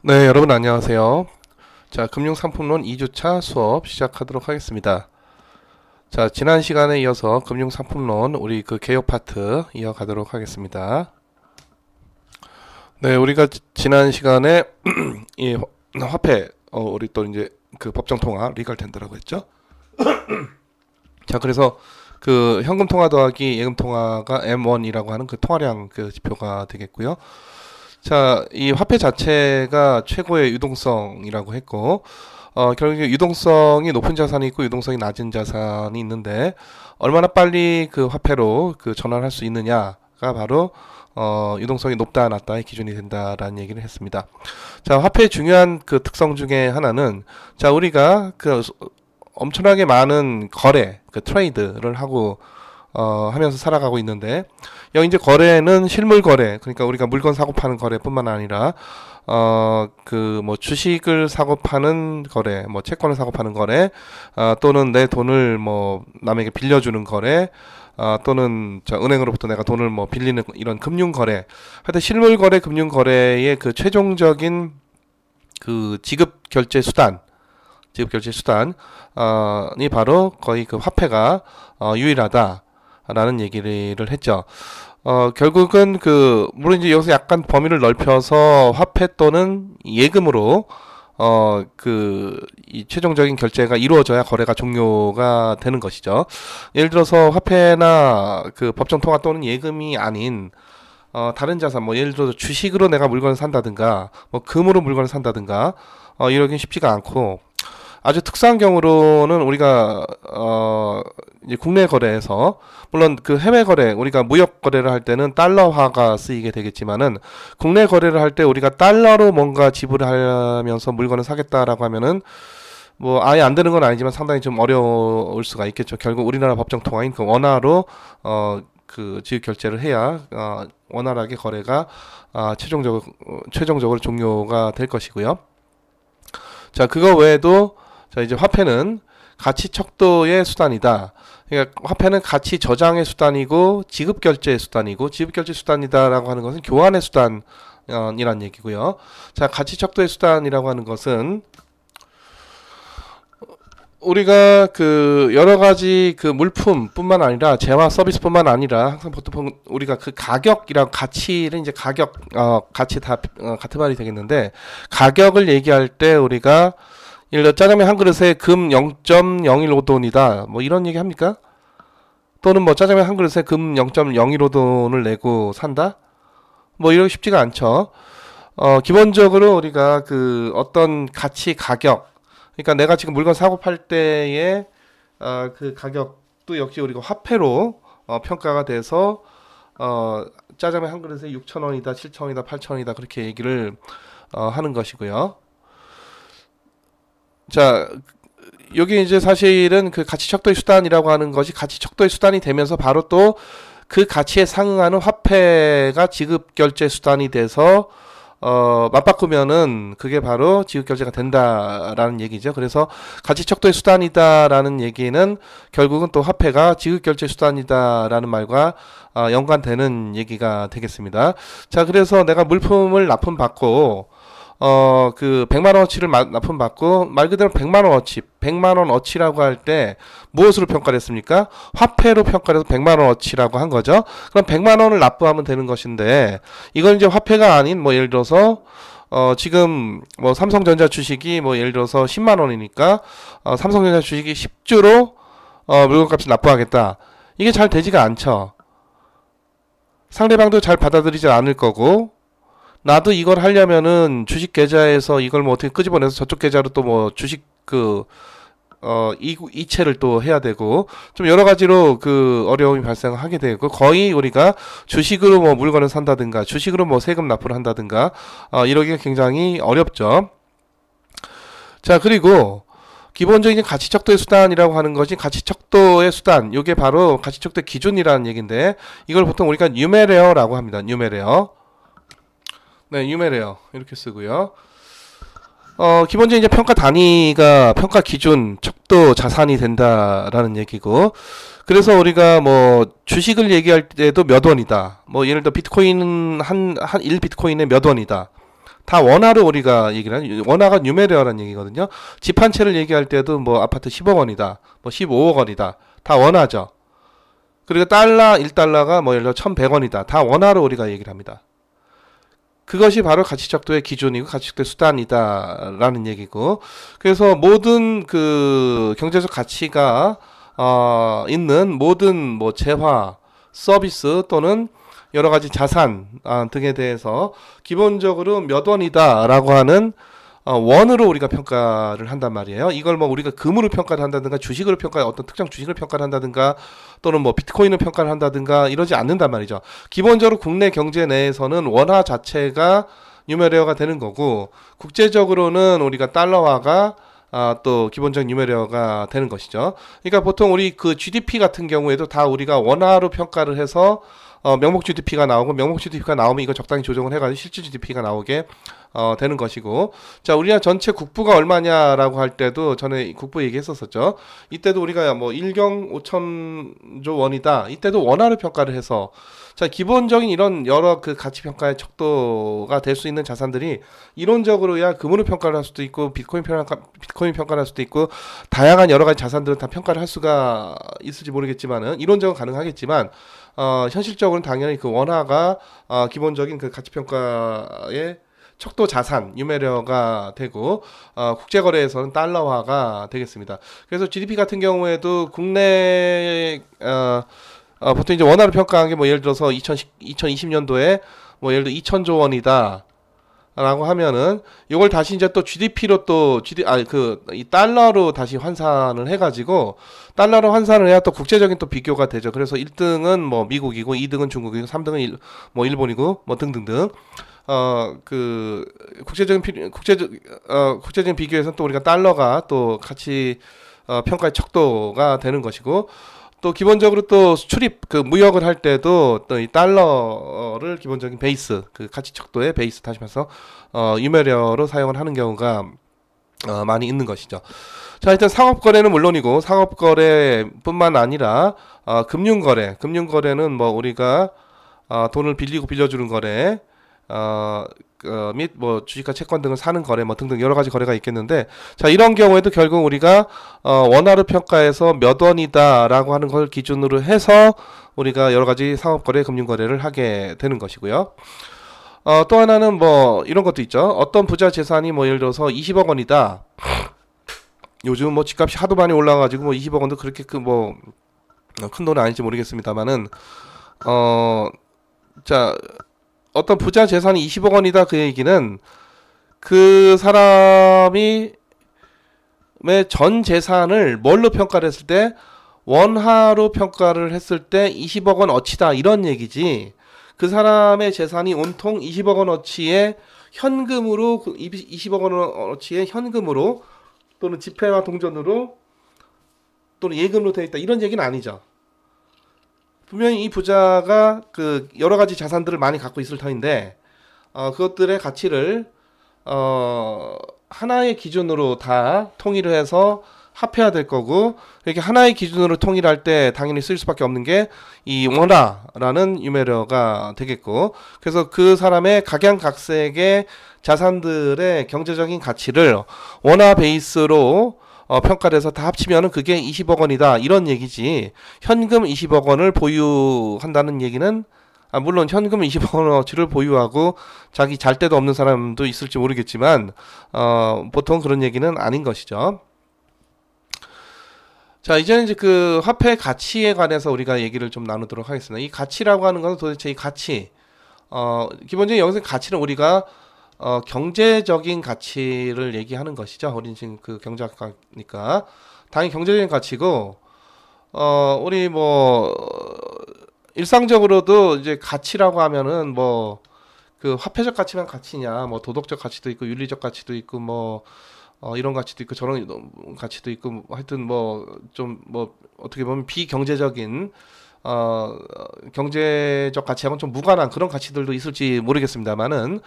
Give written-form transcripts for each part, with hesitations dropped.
네, 여러분 안녕하세요. 자, 금융상품론 2주차 수업 시작하도록 하겠습니다. 자, 지난 시간에 이어서 금융상품론 우리 그 개요 파트 이어가도록 하겠습니다. 네, 우리가 지난 시간에 이 화폐, 우리 또 이제 그 법정통화, 리걸 텐더라고 했죠. 자, 그래서 그 현금통화 더하기 예금통화가 M1이라고 하는 그 통화량 그 지표가 되겠고요. 자, 이 화폐 자체가 최고의 유동성이라고 했고, 결국 유동성이 높은 자산이 있고 유동성이 낮은 자산이 있는데, 얼마나 빨리 그 화폐로 그 전환할 수 있느냐가 바로 유동성이 높다 낮다의 기준이 된다라는 얘기를 했습니다. 자, 화폐의 중요한 그 특성 중에 하나는, 자, 우리가 그 엄청나게 많은 거래, 그 트레이드를 하고 하면서 살아가고 있는데, 여기 이제 거래는 실물 거래, 그러니까 우리가 물건 사고 파는 거래뿐만 아니라 그 뭐 주식을 사고 파는 거래, 뭐 채권을 사고 파는 거래, 또는 내 돈을 뭐 남에게 빌려주는 거래, 또는 저 은행으로부터 내가 돈을 뭐 빌리는 이런 금융 거래. 하여튼 실물 거래, 금융 거래의 그 최종적인 그 지급 결제 수단이 바로 거의 그 화폐가 유일하다라는 얘기를 했죠. 결국은 그 물론 이제 여기서 약간 범위를 넓혀서 화폐 또는 예금으로 그 이 최종적인 결제가 이루어져야 거래가 종료가 되는 것이죠. 예를 들어서 화폐나 그 법정 통화 또는 예금이 아닌 다른 자산, 뭐 예를 들어서 주식으로 내가 물건을 산다든가 뭐 금으로 물건을 산다든가 이러긴 쉽지가 않고, 아주 특수한 경우로는 우리가 이제 국내 거래에서, 물론 그 해외 거래, 우리가 무역 거래를 할 때는 달러화가 쓰이게 되겠지만은, 국내 거래를 할 때 우리가 달러로 뭔가 지불을 하면서 물건을 사겠다라고 하면은 뭐 아예 안 되는 건 아니지만 상당히 좀 어려울 수가 있겠죠. 결국 우리나라 법정 통화인 그 원화로 그 지급 결제를 해야 원활하게 거래가 최종적으로 종료가 될 것이고요. 자, 그거 외에도, 자, 이제 화폐는 가치 척도의 수단이다. 그러니까 화폐는 가치 저장의 수단이고 지급 결제의 수단이고, 지급 결제 수단이다라고 하는 것은 교환의 수단이란 얘기고요. 자, 가치 척도의 수단이라고 하는 것은 우리가 그 여러 가지 그 물품뿐만 아니라 재화 서비스뿐만 아니라 항상 보통 우리가 그 가격이라고, 가치를 이제 가치 다 같은 말이 되겠는데, 가격을 얘기할 때 우리가 예를 들어 짜장면 한 그릇에 금 0.015돈이다 뭐 이런 얘기 합니까? 또는 뭐 짜장면 한 그릇에 금 0.015돈을 내고 산다? 뭐 이러기 쉽지가 않죠. 기본적으로 우리가 그 어떤 가치 가격, 그러니까 내가 지금 물건 사고 팔 때의 그 가격도 역시 우리가 화폐로 평가가 돼서 짜장면 한 그릇에 6,000원이다, 7,000원이다, 8,000원이다 그렇게 얘기를 하는 것이고요. 자, 여기 이제 사실은 그 가치 척도의 수단이라고 하는 것이 가치 척도의 수단이 되면서 바로 또 그 가치에 상응하는 화폐가 지급 결제 수단이 돼서 맞바꾸면은 그게 바로 지급 결제가 된다라는 얘기죠. 그래서 가치 척도의 수단이다라는 얘기는 결국은 또 화폐가 지급 결제 수단이다라는 말과 연관되는 얘기가 되겠습니다. 자, 그래서 내가 물품을 납품받고 그 100만원어치를 납품받고, 말 그대로 100만원어치, 100만원어치라고 할 때 무엇으로 평가를 했습니까? 화폐로 평가를 해서 100만원어치라고 한 거죠. 그럼 100만원을 납부하면 되는 것인데, 이건 이제 화폐가 아닌, 뭐 예를 들어서 지금 뭐 삼성전자 주식이 뭐 예를 들어서 10만원이니까 삼성전자 주식이 10주로 물건값을 납부하겠다. 이게 잘 되지가 않죠. 상대방도 잘 받아들이지 않을 거고, 나도 이걸 하려면은 주식 계좌에서 이걸 뭐 어떻게 끄집어내서 저쪽 계좌로 또 뭐 주식 그 이체를 또 해야 되고, 좀 여러 가지로 그 어려움이 발생하게 되고, 거의 우리가 주식으로 뭐 물건을 산다든가 주식으로 뭐 세금 납부를 한다든가 이러기가 굉장히 어렵죠. 자, 그리고 기본적인 가치 척도의 수단이라고 하는 것이, 가치 척도의 수단, 이게 바로 가치 척도의 기준이라는 얘기인데, 이걸 보통 우리가 뉴메레어라고 합니다. 뉴메레어. 네, 뉴메레어 이렇게 쓰고요. 기본적인 이제 평가 단위가 평가 기준 척도 자산이 된다라는 얘기고, 그래서 우리가 뭐 주식을 얘기할 때도 몇 원이다. 뭐 예를 들어 비트코인은 한 1비트코인에 몇 원이다. 다 원화로 우리가 얘기를 하는, 원화가 뉴메리어라는 얘기거든요. 집 한 채를 얘기할 때도 뭐 아파트 10억 원이다, 뭐 15억 원이다, 다 원화죠. 그리고 달러 1달러가 뭐 예를 들어 1100원이다, 다 원화로 우리가 얘기를 합니다. 그것이 바로 가치척도의 기준이고 가치척도의 수단이다라는 얘기고, 그래서 모든 그 경제적 가치가 있는 모든 뭐 재화, 서비스 또는 여러 가지 자산 등에 대해서 기본적으로 몇 원이다라고 하는 원으로 우리가 평가를 한단 말이에요. 이걸 뭐 우리가 금으로 평가를 한다든가 주식으로 어떤 특정 주식을 평가를 한다든가 또는 뭐 비트코인을 평가를 한다든가 이러지 않는단 말이죠. 기본적으로 국내 경제 내에서는 원화 자체가 뉴메리어가 되는 거고, 국제적으로는 우리가 달러화가 또 기본적인 뉴메리어가 되는 것이죠. 그러니까 보통 우리 그 GDP 같은 경우에도 다 우리가 원화로 평가를 해서 명목 GDP가 나오고, 명목 GDP가 나오면 이거 적당히 조정을 해가지고 실질 GDP가 나오게 되는 것이고, 자, 우리나라 전체 국부가 얼마냐라고 할 때도 전에 국부 얘기했었었죠. 이때도 우리가 뭐 1경 5천조 원이다, 이때도 원화로 평가를 해서, 자, 기본적인 이런 여러 그 가치 평가의 척도가 될 수 있는 자산들이 이론적으로야 금으로 평가를 할 수도 있고 비트코인 평가를 할 수도 있고 다양한 여러 가지 자산들은 다 평가를 할 수가 있을지 모르겠지만은, 이론적으로 가능하겠지만 현실적으로는 당연히 그 원화가 기본적인 그 가치 평가의 척도 자산 뉴메리어가 되고, 국제거래에서는 달러화가 되겠습니다. 그래서 GDP 같은 경우에도 국내 보통 이제 원화로 평가한 게 뭐 예를 들어서 2020년도에 뭐 예를 들어 2천조 원이다 라고 하면은, 요걸 다시 이제 또 GDP로 또 이 달러로 다시 환산을 해가지고, 달러로 환산을 해야 또 국제적인 또 비교가 되죠. 그래서 1등은 뭐 미국이고 2등은 중국이고 3등은 뭐 일본이고 뭐 등등등. 그 국제적인 비교에서는 또 우리가 달러가 또 가치 평가의 척도가 되는 것이고, 또 기본적으로 또 수출입 그 무역을 할 때도 또 이 달러를 기본적인 베이스, 그 가치 척도의 베이스 다시 말해서 유메리어로 사용을 하는 경우가 많이 있는 것이죠. 자, 일단 상업거래는 물론이고, 상업거래뿐만 아니라 금융거래는 뭐 우리가 돈을 빌리고 빌려주는 거래, 및 뭐 주식과 채권 등을 사는 거래 뭐 등등 여러 가지 거래가 있겠는데, 자, 이런 경우에도 결국 우리가 원화로 평가해서 몇 원이다라고 하는 걸 기준으로 해서 우리가 여러 가지 상업거래, 금융거래를 하게 되는 것이고요. 또 하나는 뭐 이런 것도 있죠. 어떤 부자 재산이 뭐 예를 들어서 20억 원이다. 요즘 뭐 집값이 하도 많이 올라가지고 뭐 20억 원도 그렇게 그 뭐 큰 돈은 아닐지 모르겠습니다만은, 자, 어떤 부자 재산이 20억 원이다, 그 얘기는 그 사람이 전 재산을 뭘로 평가를 했을 때, 원화로 평가를 했을 때 20억 원 어치다 이런 얘기지, 그 사람의 재산이 온통 20억 원 어치의 현금으로, 20억 원 어치의 현금으로 또는 지폐와 동전으로 또는 예금으로 되어 있다 이런 얘기는 아니죠. 분명히 이 부자가 그 여러 가지 자산들을 많이 갖고 있을 터인데, 그것들의 가치를 하나의 기준으로 다 통일을 해서 합해야 될 거고, 이렇게 하나의 기준으로 통일할 때 당연히 쓸 수밖에 없는 게 이 원화라는 유메리어가 되겠고, 그래서 그 사람의 각양각색의 자산들의 경제적인 가치를 원화 베이스로 평가를 해서 다 합치면은 그게 20억 원이다 이런 얘기지, 현금 20억 원을 보유한다는 얘기는, 물론 현금 20억 원어치를 보유하고 자기 잘 데도 없는 사람도 있을지 모르겠지만 보통 그런 얘기는 아닌 것이죠. 자, 이제는 이제 그 화폐 가치에 관해서 우리가 얘기를 좀 나누도록 하겠습니다. 이 가치라고 하는 것은 도대체 이 가치, 기본적인 여기서 가치는 우리가 경제적인 가치를 얘기하는 것이죠. 우리는 지금 그 경제학과니까 당연히 경제적인 가치고, 우리 뭐 일상적으로도 이제 가치라고 하면은 뭐 그 화폐적 가치만 가치냐, 뭐 도덕적 가치도 있고 윤리적 가치도 있고 뭐 이런 가치도 있고 저런 가치도 있고, 하여튼 뭐 좀 뭐 어떻게 보면 비경제적인 경제적 가치하고는 좀 무관한 그런 가치들도 있을지 모르겠습니다만은,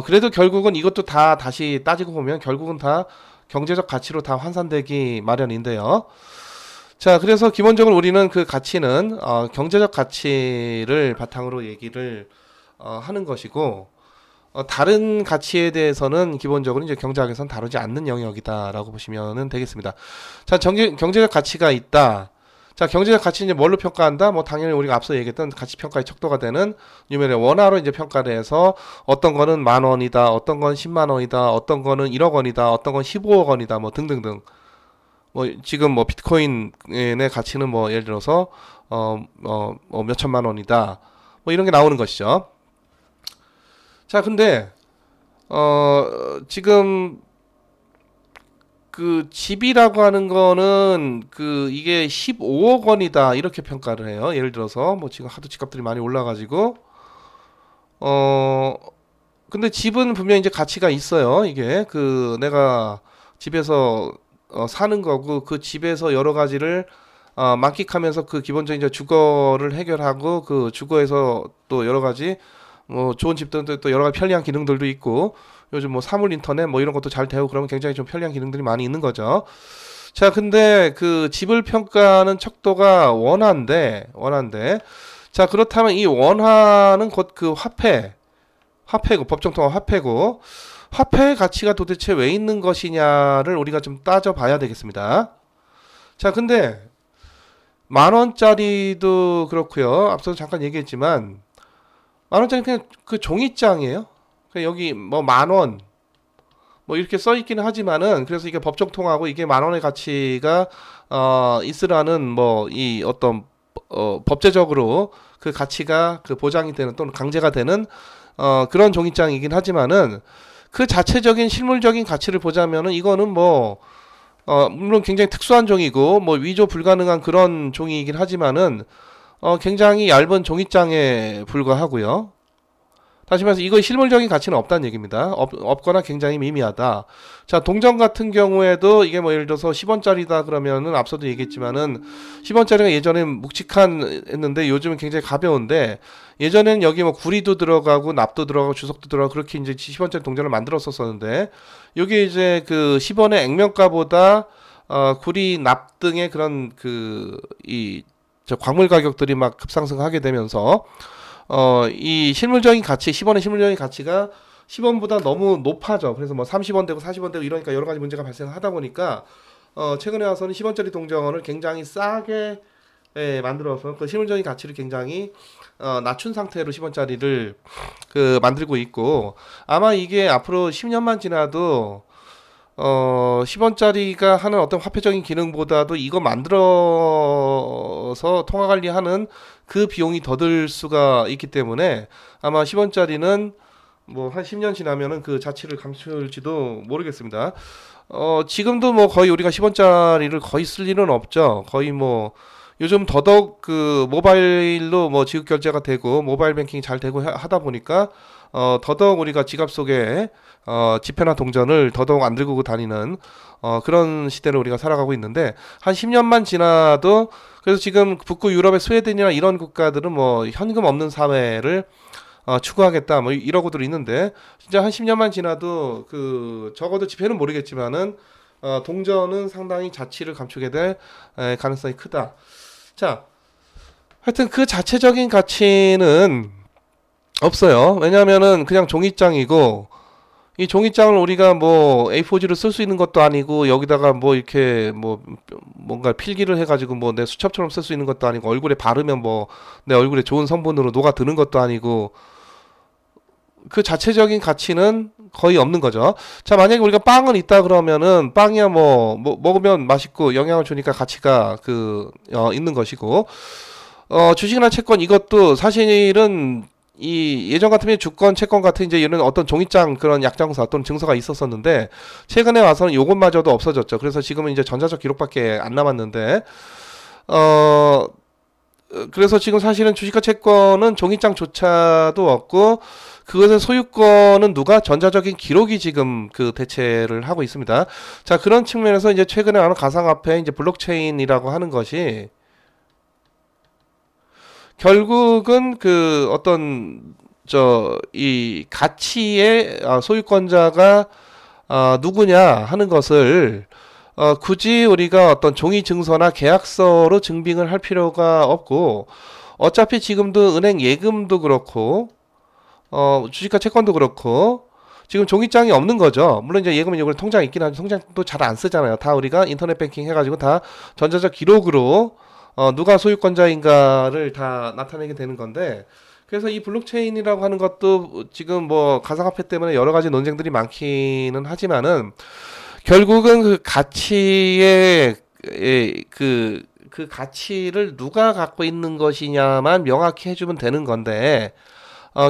그래도 결국은 이것도 다 다시 따지고 보면 결국은 다 경제적 가치로 다 환산되기 마련인데요. 자, 그래서 기본적으로 우리는 그 가치는 경제적 가치를 바탕으로 얘기를 하는 것이고, 다른 가치에 대해서는 기본적으로 이제 경제학에서는 다루지 않는 영역이다라고 보시면 되겠습니다. 자, 경제적 가치가 있다. 자, 경제적 가치 이제 뭘로 평가한다? 뭐 당연히 우리가 앞서 얘기했던 가치 평가의 척도가 되는 뉴메릭 원화로 이제 평가를 해서 어떤 거는 10,000원이다, 어떤 건 100,000원이다, 어떤 거는 1억 원이다, 어떤 건 15억 원이다, 뭐 등등등. 뭐 지금 뭐 비트코인의 가치는 뭐 예를 들어서 몇 천만 원이다. 뭐 이런 게 나오는 것이죠. 자, 근데 지금 그 집이라고 하는 거는 그 이게 15억 원이다 이렇게 평가를 해요. 예를 들어서 뭐 지금 하도 집값들이 많이 올라가지고 근데 집은 분명히 이제 가치가 있어요. 이게 그 내가 집에서 사는 거고 그 집에서 여러 가지를 만끽하면서 그 기본적인 이제 주거를 해결하고 그 주거에서 또 여러 가지 뭐 좋은 집들도 또 여러 가지 편리한 기능들도 있고 요즘 뭐 사물 인터넷 뭐 이런 것도 잘 되고 그러면 굉장히 좀 편리한 기능들이 많이 있는 거죠. 자, 근데 그 집을 평가하는 척도가 원화인데 자, 그렇다면 이 원화는 곧 그 화폐고 법정통화 화폐고 화폐의 가치가 도대체 왜 있는 것이냐를 우리가 좀 따져봐야 되겠습니다. 자, 근데 10,000원짜리도 그렇고요. 앞서 잠깐 얘기했지만 10,000원짜리 그냥 그 종이장이에요. 여기 뭐 10,000원 뭐 이렇게 써 있기는 하지만은 그래서 이게 법정통화고 이게 10,000원의 가치가 있으라는 뭐 이 어떤 법제적으로 그 가치가 그 보장이 되는 또는 강제가 되는 그런 종이장이긴 하지만은 그 자체적인 실물적인 가치를 보자면은 이거는 뭐 물론 굉장히 특수한 종이고 뭐 위조 불가능한 그런 종이이긴 하지만은 굉장히 얇은 종이장에 불과하고요. 다시 말해서 이거 실물적인 가치는 없다는 얘기입니다. 없거나 굉장히 미미하다. 자, 동전 같은 경우에도 이게 뭐 예를 들어서 10원짜리다 그러면은 앞서도 얘기했지만은 10원짜리가 예전엔 묵직한 했는데 요즘은 굉장히 가벼운데 예전엔 여기 뭐 구리도 들어가고 납도 들어가고 주석도 들어가고 그렇게 이제 10원짜리 동전을 만들었었는데 여기 이제 그 10원의 액면가보다 구리 납 등의 그런 저 광물 가격들이 막 급상승하게 되면서 이 실물적인 가치, 10원의 실물적인 가치가 10원보다 너무 높아져. 그래서 뭐 30원 되고 40원 되고 이러니까 여러 가지 문제가 발생하다 보니까 최근에 와서는 10원짜리 동전을 굉장히 싸게 만들어서 그 실물적인 가치를 굉장히 낮춘 상태로 10원짜리를 그 만들고 있고 아마 이게 앞으로 10년만 지나도 10원짜리가 하는 어떤 화폐적인 기능보다도 이거 만들어서 통화 관리하는 그 비용이 더 들 수가 있기 때문에 아마 10원짜리는 뭐 한 10년 지나면은 그 자치를 감출지도 모르겠습니다. 지금도 뭐 거의 우리가 10원짜리를 거의 쓸 일은 없죠. 거의 뭐 요즘 더더욱 그 모바일로 뭐 지급 결제가 되고 모바일 뱅킹이 잘 되고 하다 보니까 더더욱 우리가 지갑 속에 지폐나 동전을 더더욱 안 들고 다니는 그런 시대를 우리가 살아가고 있는데 한 10년만 지나도 그래서 지금 북구 유럽의 스웨덴이나 이런 국가들은 뭐 현금 없는 사회를 추구하겠다 뭐 이러고들 있는데 진짜 한 10년만 지나도 그 적어도 지폐는 모르겠지만은 동전은 상당히 자치를 감추게 될 가능성이 크다. 자, 하여튼 그 자체적인 가치는 없어요. 왜냐하면은 그냥 종이장이고 이 종이장을 우리가 뭐 A4지를 쓸 수 있는 것도 아니고 여기다가 뭐 이렇게 뭐 뭔가 필기를 해가지고 뭐 내 수첩처럼 쓸 수 있는 것도 아니고 얼굴에 바르면 뭐 내 얼굴에 좋은 성분으로 녹아드는 것도 아니고 그 자체적인 가치는 거의 없는 거죠. 자, 만약에 우리가 빵은 있다 그러면은 빵이야 뭐 먹으면 맛있고 영양을 주니까 가치가 있는 것이고 주식이나 채권 이것도 사실은 이 예전 같으면 주권, 채권 같은 이제 이런 어떤 종이장 그런 약정서 또는 증서가 있었었는데 최근에 와서는 요것마저도 없어졌죠. 그래서 지금은 이제 전자적 기록밖에 안 남았는데 그래서 지금 사실은 주식과 채권은 종이장조차도 없고 그것의 소유권은 누가 전자적인 기록이 지금 그 대체를 하고 있습니다. 자, 그런 측면에서 이제 최근에 나온 가상화폐 이제 블록체인이라고 하는 것이 결국은 그 어떤 이 가치의 소유권자가 누구냐 하는 것을 굳이 우리가 어떤 종이 증서나 계약서로 증빙을 할 필요가 없고 어차피 지금도 은행 예금도 그렇고 주식과 채권도 그렇고 지금 종이장이 없는 거죠. 물론 이제 예금은 이걸 통장이 있긴 하지만 통장도 잘 안 쓰잖아요. 다 우리가 인터넷 뱅킹 해가지고 다 전자적 기록으로 누가 소유권자인가를 다 나타내게 되는 건데, 그래서 이 블록체인이라고 하는 것도 지금 뭐 가상화폐 때문에 여러 가지 논쟁들이 많기는 하지만은 결국은 그 가치의 그 가치를 누가 갖고 있는 것이냐만 명확히 해주면 되는 건데,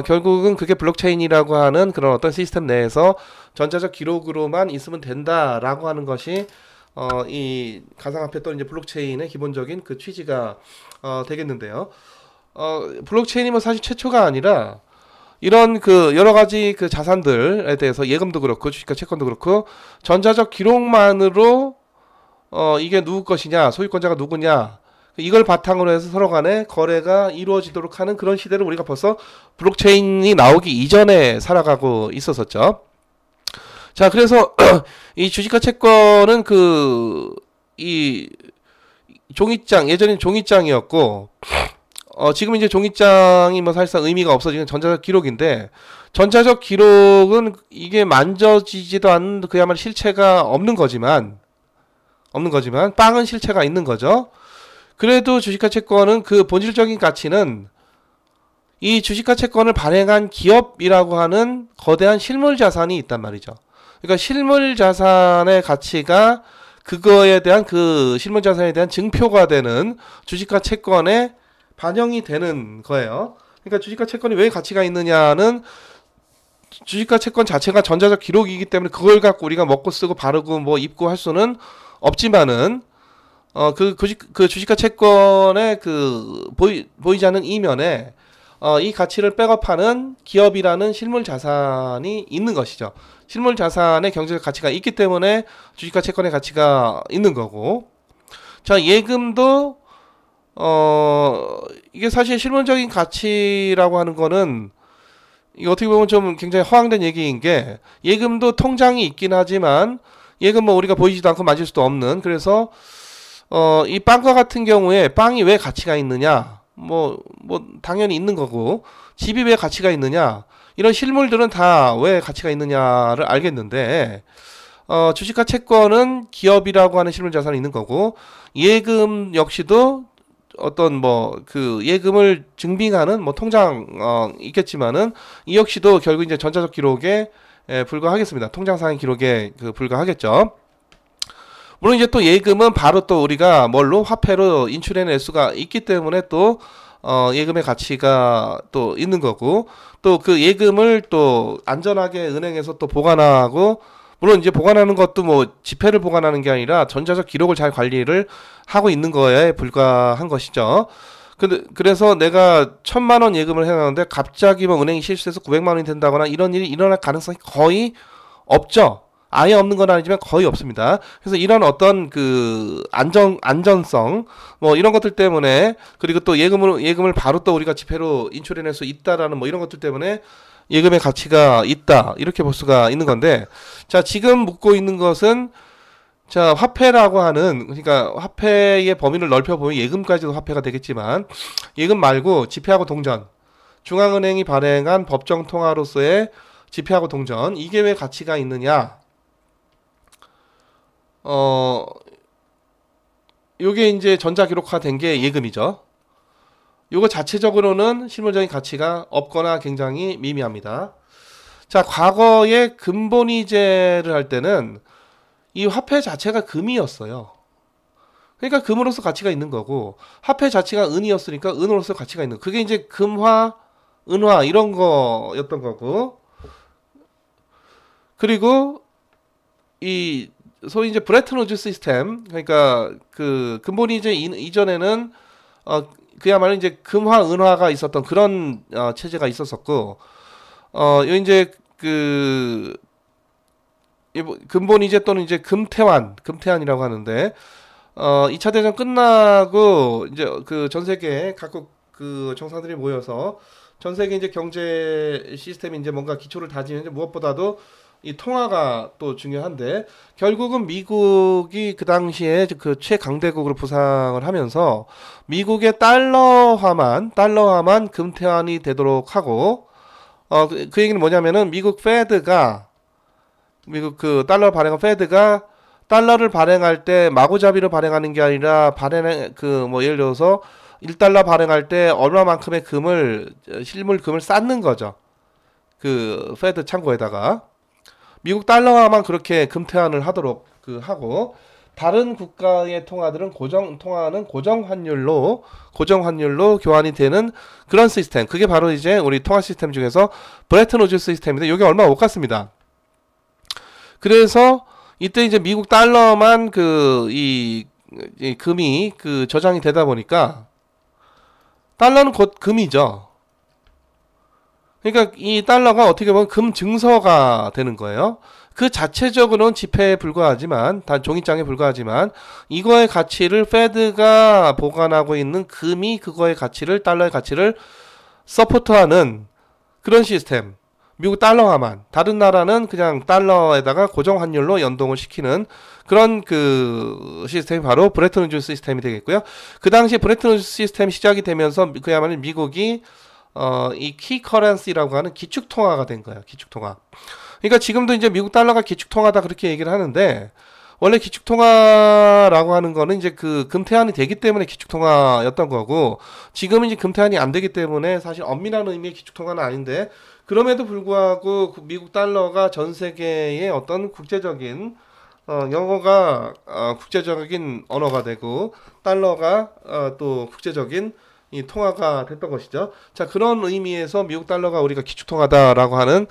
결국은 그게 블록체인이라고 하는 그런 어떤 시스템 내에서 전자적 기록으로만 있으면 된다라고 하는 것이 이 가상화폐 또는 이제 블록체인의 기본적인 그 취지가 되겠는데요. 블록체인이 뭐 사실 최초가 아니라 이런 그 여러 가지 그 자산들에 대해서 예금도 그렇고 주식과 채권도 그렇고 전자적 기록만으로 이게 누구 것이냐, 소유권자가 누구냐, 이걸 바탕으로 해서 서로 간에 거래가 이루어지도록 하는 그런 시대를 우리가 벌써 블록체인이 나오기 이전에 살아가고 있었었죠. 자, 그래서 이 주식과 채권은 이 종이장, 예전엔 종이장이었고, 지금 이제 종이장이 뭐 사실상 의미가 없어지는 전자적 기록인데, 전자적 기록은 이게 만져지지도 않는 그야말로 실체가 없는 거지만, 빵은 실체가 있는 거죠. 그래도 주식과 채권은 그 본질적인 가치는 이 주식과 채권을 발행한 기업이라고 하는 거대한 실물 자산이 있단 말이죠. 그러니까 실물 자산의 가치가 그거에 대한 그 실물 자산에 대한 증표가 되는 주식과 채권에 반영이 되는 거예요. 그러니까 주식과 채권이 왜 가치가 있느냐는 주식과 채권 자체가 전자적 기록이기 때문에 그걸 갖고 우리가 먹고 쓰고 바르고 뭐 입고 할 수는 없지만은 그 주식과 채권의 그 보이지 않는 이면에 이 가치를 백업하는 기업이라는 실물 자산이 있는 것이죠. 실물 자산의 경제적 가치가 있기 때문에 주식과 채권의 가치가 있는 거고, 자, 예금도 이게 사실 실물적인 가치라고 하는 거는 이거 어떻게 보면 좀 굉장히 허황된 얘기인 게, 예금도 통장이 있긴 하지만 예금 뭐 우리가 보이지도 않고 만질 수도 없는, 그래서 이 빵과 같은 경우에 빵이 왜 가치가 있느냐? 뭐 당연히 있는 거고, 집이 왜 가치가 있느냐? 이런 실물들은 다 왜 가치가 있느냐를 알겠는데, 주식과 채권은 기업이라고 하는 실물 자산이 있는 거고, 예금 역시도 어떤 뭐 그 예금을 증빙하는 뭐 통장 있겠지만은 이 역시도 결국 이제 전자적 기록에 불과하겠습니다. 통장상의 기록에 불과하겠죠. 물론 이제 또 예금은 바로 또 우리가 뭘로 화폐로 인출해낼 수가 있기 때문에 또 예금의 가치가 또 있는 거고, 또 그 예금을 또 안전하게 은행에서 또 보관하고, 물론 이제 보관하는 것도 뭐 지폐를 보관하는 게 아니라 전자적 기록을 잘 관리를 하고 있는 거에 불과한 것이죠. 그래서 내가 1,000만 원 예금을 해놨는데 갑자기 뭐 은행이 실수해서 900만 원이 된다거나 이런 일이 일어날 가능성이 거의 없죠. 아예 없는 건 아니지만 거의 없습니다. 그래서 이런 어떤 그 안전성 뭐 이런 것들 때문에, 그리고 또 예금을 바로 또 우리가 지폐로 인출해낼 수 있다라는 뭐 이런 것들 때문에 예금의 가치가 있다, 이렇게 볼 수가 있는 건데, 자, 지금 묻고 있는 것은, 자, 화폐라고 하는, 그러니까 화폐의 범위를 넓혀보면 예금까지도 화폐가 되겠지만, 예금 말고 지폐하고 동전, 중앙은행이 발행한 법정 통화로서의 지폐하고 동전, 이게 왜 가치가 있느냐? 요게 이제 전자기록화된 게 예금이죠. 요거 자체적으로는 실물적인 가치가 없거나 굉장히 미미합니다. 자, 과거에 금본위제를 할 때는 이 화폐 자체가 금이었어요. 그러니까 금으로서 가치가 있는 거고, 화폐 자체가 은이었으니까 은으로서 가치가 있는 거. 그게 이제 금화, 은화 이런 거였던 거고, 그리고 이 소위 이제 브레튼 우즈 시스템, 그러니까 그 금본위제 이전에는 그야말로 이제 금화, 은화가 있었던 그런 체제가 있었었고, 요 이제 그 금본위제 또는 이제 금태환이라고 하는데, 2차 대전 끝나고 이제 그 전 세계 각국 그 정상들이 모여서 전 세계 이제 경제 시스템이 이제 뭔가 기초를 다지는데, 무엇보다도 이 통화가 또 중요한데, 결국은 미국이 그 당시에 그 최강대국으로 부상을 하면서 미국의 달러화만 금태환이 되도록 하고, 그 얘기는 뭐냐면은 미국 페드가 미국 그 달러 발행 페드가 달러를 발행할 때 마구잡이로 발행하는 게 아니라 발행 그 뭐 예를 들어서 1달러 발행할 때 얼마만큼의 실물금을 쌓는 거죠. 그 페드 창고에다가 미국 달러화만 그렇게 금태환을 하도록 하고 다른 국가의 통화들은 통화는 고정 환율로 교환이 되는 그런 시스템. 그게 바로 이제 우리 통화 시스템 중에서 브레튼 우즈 시스템인데 이게 얼마 못 갔습니다. 그래서 이때 이제 미국 달러만 이 금이 저장이 되다 보니까 달러는 곧 금이죠. 그러니까 이 달러가 어떻게 보면 금 증서가 되는 거예요. 그 자체적으로는 지폐에 불과하지만 단 종이장에 불과하지만 이거의 가치를 페드가 보관하고 있는 금이 그거의 가치를 달러의 가치를 서포트하는 그런 시스템. 미국 달러화만 다른 나라는 그냥 달러에다가 고정 환율로 연동을 시키는 그런 시스템이 바로 브레튼 우즈 시스템이 되겠고요. 그 당시 브레튼 우즈 시스템이 시작이 되면서 그야말로 미국이 이 키 커런시라고 하는 기축 통화가 된 거예요. 기축 통화. 그러니까 지금도 이제 미국 달러가 기축 통화다 그렇게 얘기를 하는데 원래 기축 통화라고 하는 거는 이제 금태환이 되기 때문에 기축 통화였던 거고 지금은 이제 금태환이 안 되기 때문에 사실 엄밀한 의미의 기축 통화는 아닌데 그럼에도 불구하고 미국 달러가 전 세계의 어떤 국제적인 영어가 국제적인 언어가 되고 달러가 또 국제적인 이 통화가 됐던 것이죠. 자, 그런 의미에서 미국 달러가 우리가 기축통화다라고 하는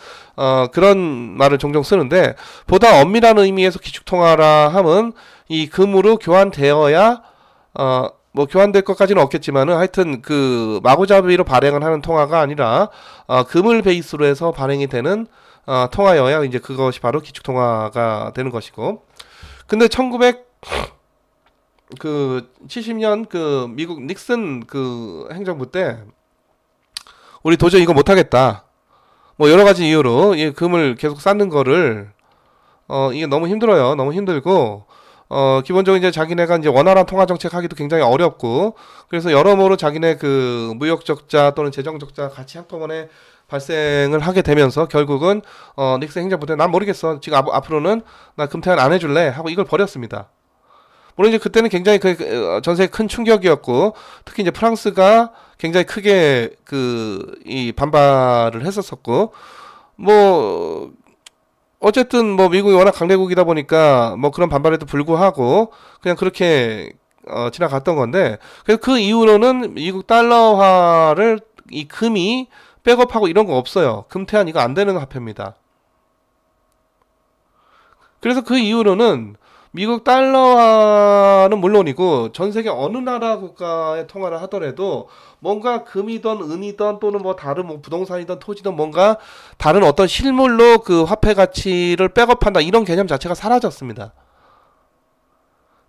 그런 말을 종종 쓰는데 보다 엄밀한 의미에서 기축통화라 함은 이 금으로 교환되어야 뭐 교환될 것까지는 없겠지만은 하여튼 마구잡이로 발행을 하는 통화가 아니라 금을 베이스로 해서 발행이 되는 통화여야 이제 그것이 바로 기축통화가 되는 것이고 근데 70년 미국 닉슨 행정부 때 우리 도저히 이거 못하겠다. 뭐 여러 가지 이유로 이 금을 계속 쌓는 거를 이게 너무 힘들어요. 너무 힘들고 기본적으로 이제 자기네가 이제 원활한 통화 정책 하기도 굉장히 어렵고 그래서 여러모로 자기네 무역 적자 또는 재정 적자 같이 한꺼번에 발생을 하게 되면서 결국은 닉슨 행정부 때 난 모르겠어. 지금 앞으로는 나 금태환 안 해줄래 하고 이걸 버렸습니다. 물론 이제 그때는 굉장히 전 세계 큰 충격이었고 특히 이제 프랑스가 굉장히 크게 이 반발을 했었었고 뭐 어쨌든 뭐 미국이 워낙 강대국이다 보니까 뭐 그런 반발에도 불구하고 그냥 그렇게 지나갔던 건데 그래서 그 이후로는 미국 달러화를 이 금이 백업하고 이런 거 없어요. 금태환 이거 안 되는 화폐입니다. 그래서 그 이후로는 미국 달러화는 물론이고 전 세계 어느 나라 국가의 통화를 하더라도 뭔가 금이든 은이든 또는 뭐 다른 뭐 부동산이든 토지든 뭔가 다른 어떤 실물로 화폐 가치를 백업한다 이런 개념 자체가 사라졌습니다.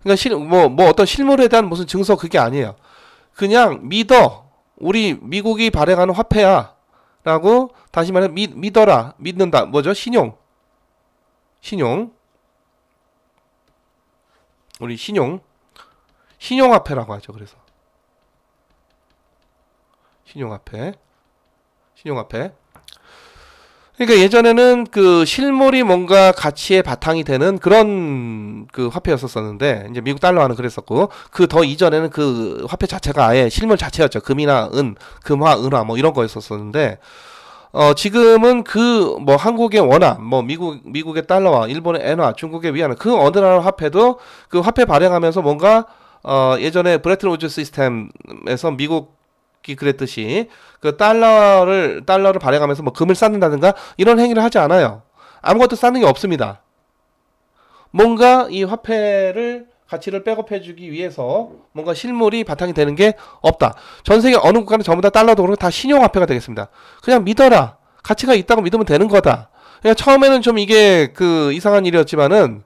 그러니까 뭐 어떤 실물에 대한 무슨 증서 그게 아니에요. 그냥 믿어. 우리 미국이 발행하는 화폐야. 라고 다시 말해 믿어라. 믿는다. 뭐죠? 신용. 우리 신용화폐라고 하죠. 그래서 신용화폐. 그러니까 예전에는 실물이 뭔가 가치의 바탕이 되는 그런 화폐였었는데 이제 미국 달러화는 그랬었고 더 이전에는 화폐 자체가 아예 실물 자체였죠. 금이나 금화, 은화 뭐 이런 거였었는데 지금은 뭐 한국의 원화, 뭐 미국의 달러화, 일본의 엔화, 중국의 위안화 어느 나라 화폐도 화폐 발행하면서 뭔가 예전에 브레튼 우즈 시스템에서 미국이 그랬듯이 달러를 발행하면서 뭐 금을 쌓는다든가 이런 행위를 하지 않아요. 아무것도 쌓는 게 없습니다. 뭔가 이 화폐를 가치를 백업해주기 위해서 뭔가 실물이 바탕이 되는 게 없다. 전 세계 어느 국가는 전부 다 달러도 그렇고 다 신용화폐가 되겠습니다. 그냥 믿어라. 가치가 있다고 믿으면 되는 거다. 그러니까 처음에는 좀 이게 이상한 일이었지만은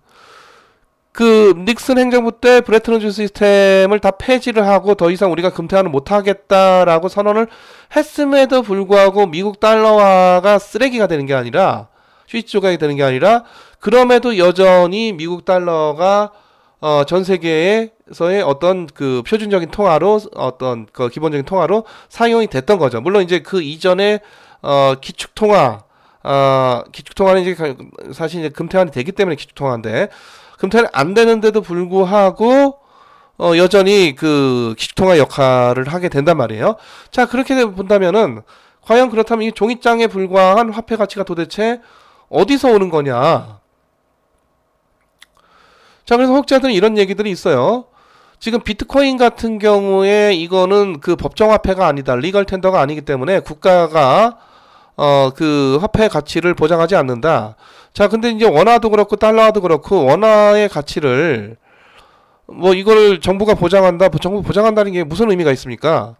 닉슨 행정부 때 브레튼 우즈 시스템을 다 폐지를 하고 더 이상 우리가 금태환을 못하겠다라고 선언을 했음에도 불구하고 미국 달러화가 쓰레기가 되는 게 아니라 스위치 조각이 되는 게 아니라 그럼에도 여전히 미국 달러가 전 세계에서의 어떤 표준적인 통화로 기본적인 통화로 사용이 됐던 거죠. 물론 이제 이전에 기축통화, 기축통화는 이제 사실 이제 금태환이 되기 때문에 기축통화인데, 금태환이 안 되는데도 불구하고 여전히 그 기축통화 역할을 하게 된단 말이에요. 자, 그렇게 본다면은 과연 그렇다면 이 종이장에 불과한 화폐 가치가 도대체 어디서 오는 거냐? 자, 그래서 혹자들은 이런 얘기들이 있어요. 지금 비트코인 같은 경우에 이거는 그 법정화폐가 아니다. 리걸 텐더가 아니기 때문에 국가가 그 화폐 가치를 보장하지 않는다. 자, 근데 이제 원화도 그렇고 달러도 그렇고 원화의 가치를 뭐 이걸 정부가 보장한다. 정부 보장한다는 게 무슨 의미가 있습니까?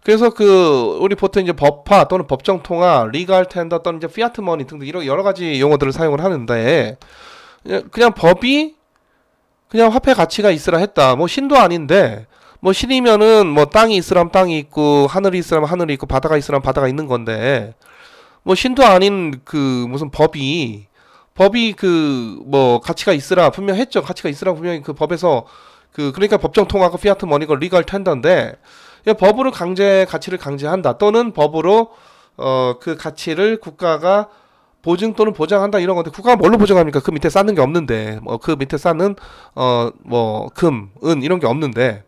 그래서 그 우리 보통 이제 법화 또는 법정통화, 리걸 텐더 또는 이제 피아트 머니 등등 이런 여러 가지 용어들을 사용을 하는데 그냥 법이 그냥 화폐 가치가 있으라 했다. 뭐 신도 아닌데 뭐 신이면은 뭐 땅이 있으라면 땅이 있고 하늘이 있으라면 하늘이 있고 바다가 있으라면 바다가 있는 건데 뭐 신도 아닌 그 무슨 법이 그 뭐 가치가 있으라 분명 했죠. 가치가 있으라 분명히 그 법에서 그 그러니까 법정 통화가 피아트 머니가 리걸 텐더인데 법으로 가치를 강제한다 또는 법으로 그 가치를 국가가 보증 또는 보장한다 이런 건데 국가가 뭘로 보장합니까? 그 밑에 쌓는 게 없는데 뭐 그 밑에 쌓는 뭐 금, 은 이런 게 없는데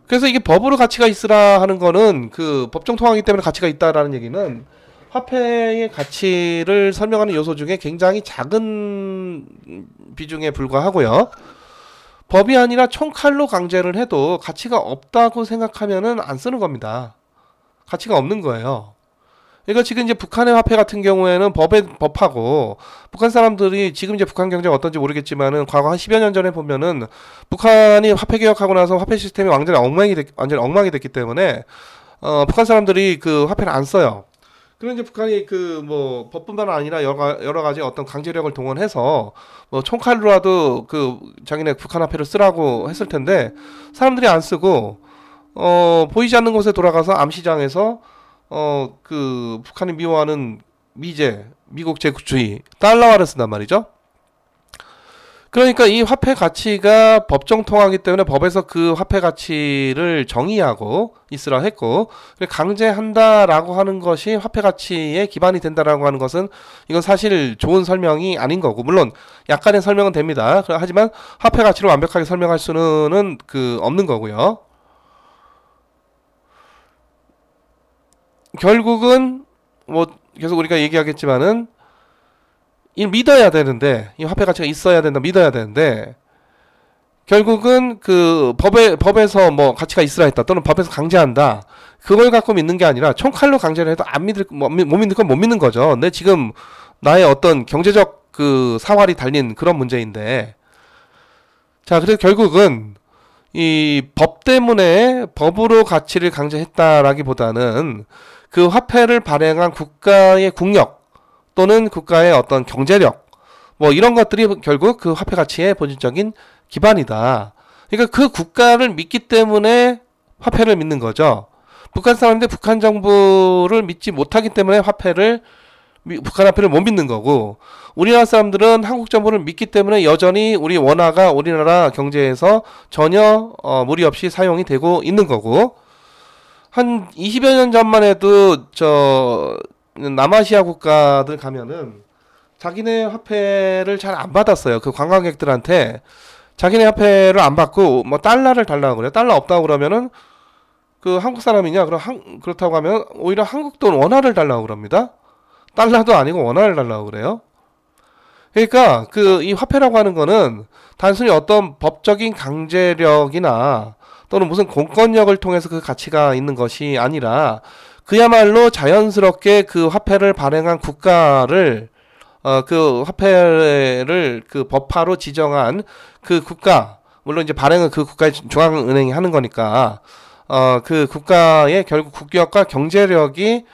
그래서 이게 법으로 가치가 있으라 하는 거는 그 법정 통화이기 때문에 가치가 있다라는 얘기는 화폐의 가치를 설명하는 요소 중에 굉장히 작은 비중에 불과하고요. 법이 아니라 총칼로 강제를 해도 가치가 없다고 생각하면은 안 쓰는 겁니다. 가치가 없는 거예요. 그러니까 지금 이제 북한의 화폐 같은 경우에는 법하고 북한 사람들이 지금 이제 북한 경제가 어떤지 모르겠지만은 과거 한 10여 년 전에 보면은 북한이 화폐 개혁하고 나서 화폐 시스템이 완전히 엉망이 됐기 때문에 북한 사람들이 그 화폐를 안 써요. 그런 이제 북한이 그 뭐 법뿐만 아니라 여러 가지 어떤 강제력을 동원해서 뭐 총칼로라도 그 자기네 북한 화폐를 쓰라고 했을 텐데 사람들이 안 쓰고 보이지 않는 곳에 돌아가서 암시장에서 그 북한이 미워하는 미국 제국주의 달러화를 쓴단 말이죠. 그러니까 이 화폐 가치가 법정 통화이기 때문에 법에서 그 화폐 가치를 정의하고 있으라 했고 강제한다라고 하는 것이 화폐 가치에 기반이 된다라고 하는 것은 이건 사실 좋은 설명이 아닌 거고 물론 약간의 설명은 됩니다. 하지만 화폐 가치를 완벽하게 설명할 수는 그 없는 거고요. 결국은 뭐 계속 우리가 얘기하겠지만은 이 믿어야 되는데 이 화폐 가치가 있어야 된다 믿어야 되는데 결국은 그 법에서 뭐 가치가 있으라 했다 또는 법에서 강제한다 그걸 갖고 믿는 게 아니라 총칼로 강제를 해도 못 믿는 건 못 믿는 거죠. 내 지금 나의 어떤 경제적 그 사활이 달린 그런 문제인데 자 그래서 결국은 이 법 때문에 법으로 가치를 강제했다라기보다는 그 화폐를 발행한 국가의 국력 또는 국가의 어떤 경제력 뭐 이런 것들이 결국 그 화폐 가치의 본질적인 기반이다. 그러니까 그 국가를 믿기 때문에 화폐를 믿는 거죠. 북한 사람들 북한 정부를 믿지 못하기 때문에 북한 화폐를 못 믿는 거고 우리나라 사람들은 한국 정부를 믿기 때문에 여전히 우리 원화가 우리나라 경제에서 전혀 무리 없이 사용이 되고 있는 거고 한 20여 년 전만 해도 남아시아 국가들 가면은 자기네 화폐를 잘 안 받았어요. 그 관광객들한테 자기네 화폐를 안 받고 뭐 달러를 달라고 그래요. 달러 없다고 그러면은 그 한국 사람이냐? 그렇다고 하면 오히려 한국 돈 원화를 달라고 그럽니다. 달러도 아니고 원화를 달라고 그래요. 그러니까 그 이 화폐라고 하는 거는 단순히 어떤 법적인 강제력이나 또는 무슨 공권력을 통해서 그 가치가 있는 것이 아니라 그야말로 자연스럽게 그 화폐를 발행한 국가를 그 화폐를 그 법화로 지정한 그 국가 물론 이제 발행은 그 국가의 중앙은행이 하는 거니까 그 국가의 결국 국격과 경제력이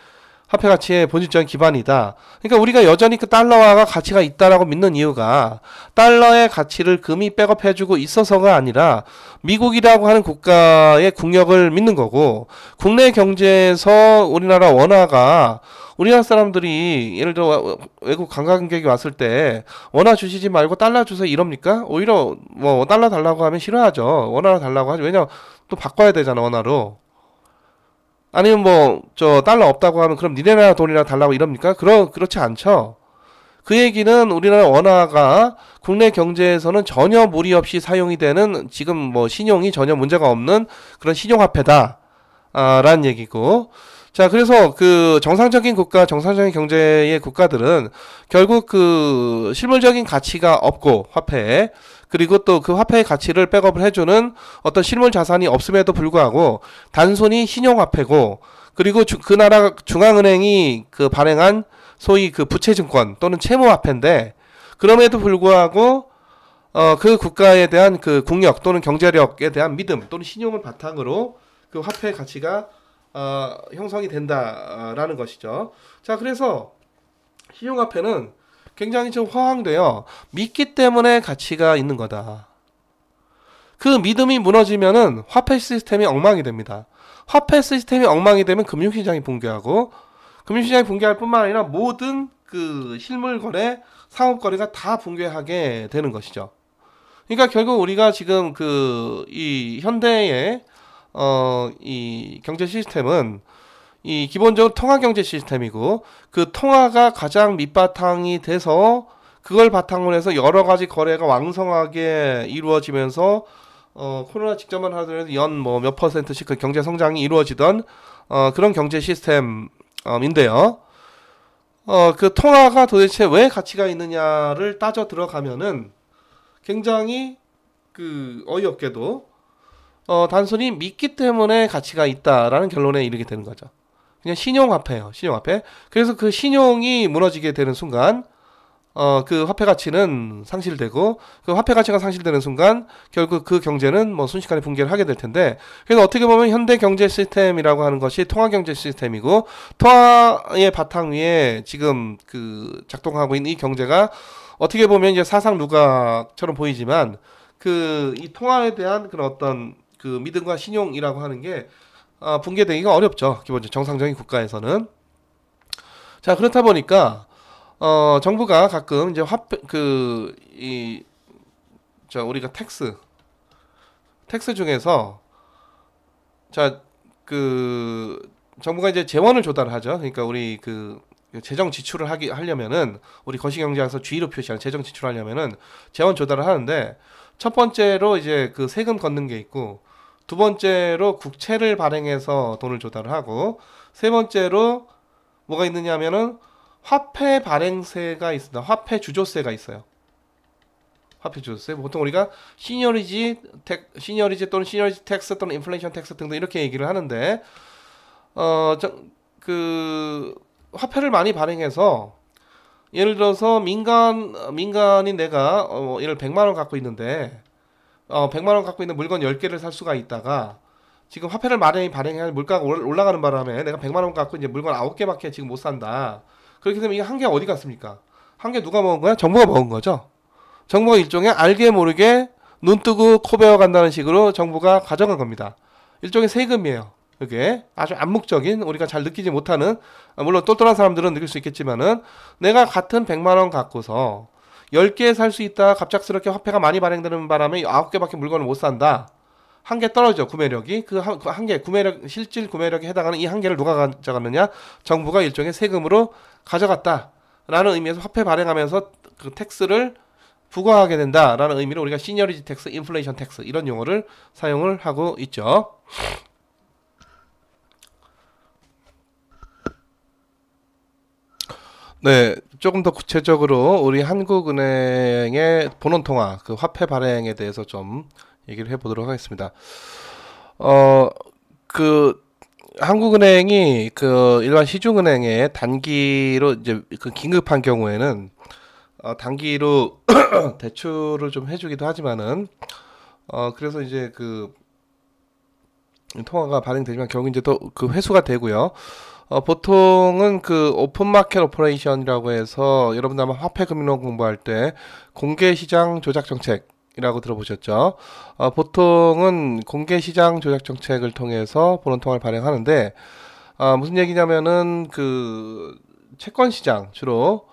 화폐 가치의 본질적인 기반이다. 그러니까 우리가 여전히 그 달러화가 가치가 있다라고 믿는 이유가 달러의 가치를 금이 백업해주고 있어서가 아니라 미국이라고 하는 국가의 국력을 믿는 거고 국내 경제에서 우리나라 원화가 우리나라 사람들이 예를 들어 외국 관광객이 왔을 때 원화 주시지 말고 달러 주세요 이럽니까? 오히려 뭐 달러 달라고 하면 싫어하죠. 원화로 달라고 하죠. 왜냐면 또 바꿔야 되잖아 원화로. 아니면 뭐 저 달러 없다고 하면 그럼 니네 나라 돈이나 달라고 이럽니까? 그렇지 않죠. 그 얘기는 우리나라 원화가 국내 경제에서는 전혀 무리 없이 사용이 되는 지금 뭐 신용이 전혀 문제가 없는 그런 신용화폐다. 라는 얘기고. 자, 그래서 그 정상적인 국가, 정상적인 경제의 국가들은 결국 그 실물적인 가치가 없고, 화폐에. 그리고 또 그 화폐의 가치를 백업을 해주는 어떤 실물 자산이 없음에도 불구하고 단순히 신용화폐고, 그리고 그 나라 중앙은행이 그 발행한 소위 그 부채증권 또는 채무화폐인데, 그럼에도 불구하고 그 국가에 대한 그 국력 또는 경제력에 대한 믿음 또는 신용을 바탕으로 그 화폐의 가치가 형성이 된다라는 것이죠. 자, 그래서 신용화폐는 굉장히 좀 허황돼요. 믿기 때문에 가치가 있는 거다. 그 믿음이 무너지면은 화폐 시스템이 엉망이 됩니다. 화폐 시스템이 엉망이 되면 금융시장이 붕괴하고, 금융시장이 붕괴할 뿐만 아니라 모든 그 실물 거래, 상업 거래가 다 붕괴하게 되는 것이죠. 그러니까 결국 우리가 지금 그 이 현대의 이 경제 시스템은 이 기본적으로 통화 경제 시스템이고, 그 통화가 가장 밑바탕이 돼서 그걸 바탕으로 해서 여러 가지 거래가 왕성하게 이루어지면서 코로나 직전만 하더라도 연 뭐 몇 퍼센트씩 그 경제 성장이 이루어지던 그런 경제 시스템인데요. 그 통화가 도대체 왜 가치가 있느냐를 따져 들어가면은 굉장히 그 어이없게도 단순히 믿기 때문에 가치가 있다라는 결론에 이르게 되는 거죠. 그냥 신용화폐예요, 신용화폐. 그래서 그 신용이 무너지게 되는 순간 그 화폐 가치는 상실되고, 그 화폐 가치가 상실되는 순간 결국 그 경제는 뭐 순식간에 붕괴를 하게 될 텐데, 그래서 어떻게 보면 현대 경제 시스템이라고 하는 것이 통화 경제 시스템이고, 통화의 바탕 위에 지금 그 작동하고 있는 이 경제가 어떻게 보면 이제 사상 누각처럼 보이지만, 그 이 통화에 대한 그런 어떤 그 믿음과 신용이라고 하는 게 붕괴되기가 어렵죠. 기본적으로 정상적인 국가에서는. 자, 그렇다 보니까 정부가 가끔 이제 화폐 우리가 텍스 중에서, 자, 그 정부가 이제 재원을 조달하죠. 그러니까 우리 그 재정 지출을 하려면은, 우리 거시경제에서 G로 표시한 재정 지출을 하려면은 재원 조달을 하는데, 첫 번째로 이제 그 세금 걷는 게 있고, 두 번째로 국채를 발행해서 돈을 조달을 하고, 세 번째로 뭐가 있느냐 하면은 화폐 발행세가 있습니다. 화폐 주조세가 있어요. 화폐 주조세. 보통 우리가 시니어리지 또는 시니어리지 텍스 또는 인플레이션 텍스 등등 이렇게 얘기를 하는데, 그 화폐를 많이 발행해서, 예를 들어서 민간인 내가 예를 100만 원 갖고 있는데 100만 원 갖고 있는 물건 10개를 살 수가 있다가, 지금 화폐를 많이 발행해야 물가가 올라가는 바람에 내가 100만 원 갖고 이제 물건 9개밖에 지금 못 산다. 그렇게 되면 이게 한 개 어디 갔습니까? 한 개 누가 먹은 거야? 정부가 먹은 거죠. 정부가 일종의 알게 모르게 눈 뜨고 코 베어 간다는 식으로 정부가 가져간 겁니다. 일종의 세금이에요. 이게 아주 암묵적인, 우리가 잘 느끼지 못하는, 물론 똘똘한 사람들은 느낄 수 있겠지만은, 내가 같은 100만 원 갖고서 10개 살 수 있다 갑작스럽게 화폐가 많이 발행되는 바람에 9개밖에 물건을 못 산다. 한 개 떨어져, 구매력이. 그 한 개, 실질 구매력에 해당하는 이 한 개를 누가 가져갔느냐? 정부가 일종의 세금으로 가져갔다. 라는 의미에서 화폐 발행하면서 그 텍스를 부과하게 된다라는 의미로 우리가 시니어리티 텍스, 인플레이션 텍스 이런 용어를 사용을 하고 있죠. 네, 조금 더 구체적으로 우리 한국은행의 본원통화, 그 화폐 발행에 대해서 좀 얘기를 해보도록 하겠습니다. 그 한국은행이 그 일반 시중은행에 단기로 이제 그 긴급한 경우에는 단기로 대출을 좀 해주기도 하지만은 그래서 이제 그 통화가 발행되지만 결국 이제 또 그 회수가 되고요. 보통은 그 오픈 마켓 오퍼레이션이라고 해서, 여러분들 아마 화폐 금융론 공부할 때 공개 시장 조작 정책이라고 들어보셨죠? 보통은 공개 시장 조작 정책을 통해서 본원 통화를 발행하는데, 무슨 얘기냐면은 그 채권 시장, 주로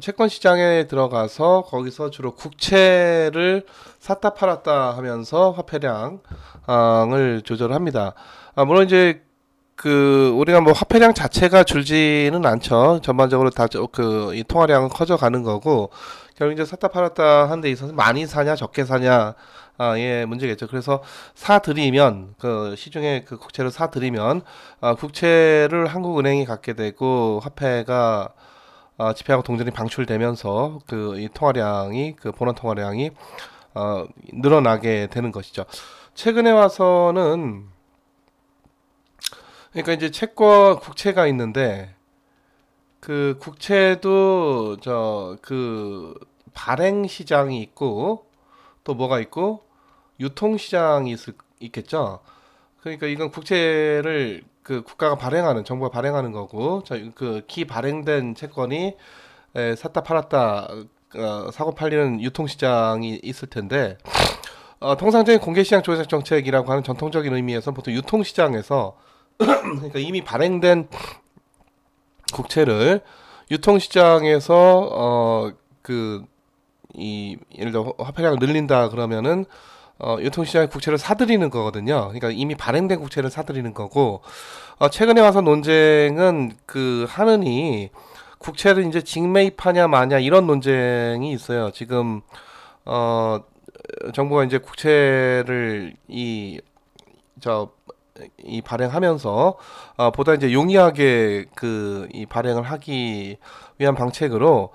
채권 시장에 들어가서 거기서 주로 국채를 샀다 팔았다 하면서 화폐량을 조절합니다. 물론 이제 우리가 뭐 화폐량 자체가 줄지는 않죠. 전반적으로 다 이 통화량은 커져가는 거고, 결국 이제 샀다 팔았다 하는 데 있어서 많이 사냐 적게 사냐, 예, 문제겠죠. 그래서 사들이면 시중에 국채를 사들이면 국채를 한국은행이 갖게 되고 화폐가 지폐하고 동전이 방출되면서 이 통화량이 본원 통화량이 늘어나게 되는 것이죠. 최근에 와서는 그러니까 이제 채권 국채가 있는데 국채도 발행 시장이 있고 또 뭐가 있고 유통 시장이 있겠죠. 그러니까 이건 국채를 국가가 발행하는 정부가 발행하는 거고 기발행된 채권이 샀다 팔았다 사고 팔리는 유통 시장이 있을 텐데 통상적인 공개시장 조작 정책이라고 하는 전통적인 의미에서 보통 유통 시장에서 그러니까 이미 발행된 국채를 유통시장에서 예를 들어 화폐량을 늘린다 그러면은 유통시장에 국채를 사들이는 거거든요. 그러니까 이미 발행된 국채를 사들이는 거고 최근에 와서 논쟁은 하느니 국채를 이제 직매입하냐 마냐 이런 논쟁이 있어요. 지금 정부가 이제 국채를 발행하면서 보다 이제 용이하게 이 발행을 하기 위한 방책으로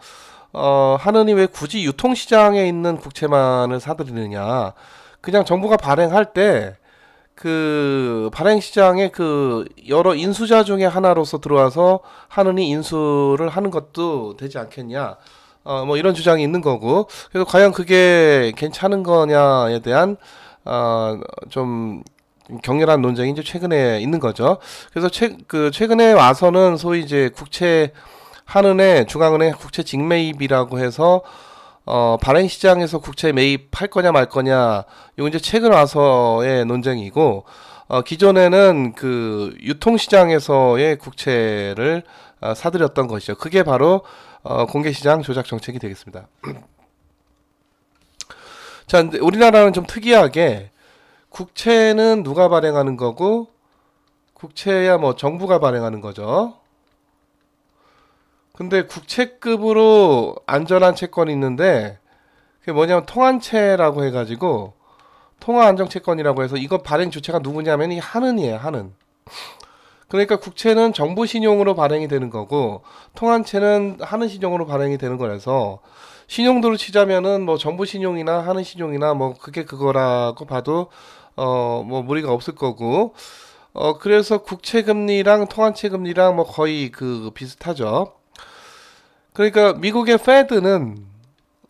하느니 왜 굳이 유통시장에 있는 국채만을 사들이느냐. 그냥 정부가 발행할 때 발행 시장에 여러 인수자 중에 하나로서 들어와서 하느니 인수를 하는 것도 되지 않겠냐. 뭐 이런 주장이 있는 거고. 그래서 과연 그게 괜찮은 거냐에 대한 좀 격렬한 논쟁이 이제 최근에 있는 거죠. 그래서 최근에 와서는 소위 이제 한은의 중앙은행 국채 직매입이라고 해서 발행 시장에서 국채 매입할 거냐 말 거냐 이거 이제 최근 와서의 논쟁이고 기존에는 유통 시장에서의 국채를 사들였던 것이죠. 그게 바로 공개시장 조작 정책이 되겠습니다. 자, 근데 우리나라는 좀 특이하게 국채는 누가 발행하는 거고 국채야 뭐 정부가 발행하는 거죠. 근데 국채급으로 안전한 채권이 있는데 그게 뭐냐면 통한채라고 해가지고 통화안정채권이라고 해서 이거 발행 주체가 누구냐면 이 한은이에요. 한은. 그러니까 국채는 정부 신용으로 발행이 되는 거고 통한채는 한은 신용으로 발행이 되는 거라서 신용도로 치자면은 뭐 정부 신용이나 한은 신용이나 뭐 그게 그거라고 봐도 뭐 무리가 없을 거고 그래서 국채 금리랑 통한채 금리랑 뭐 거의 비슷하죠. 그러니까 미국의 페드는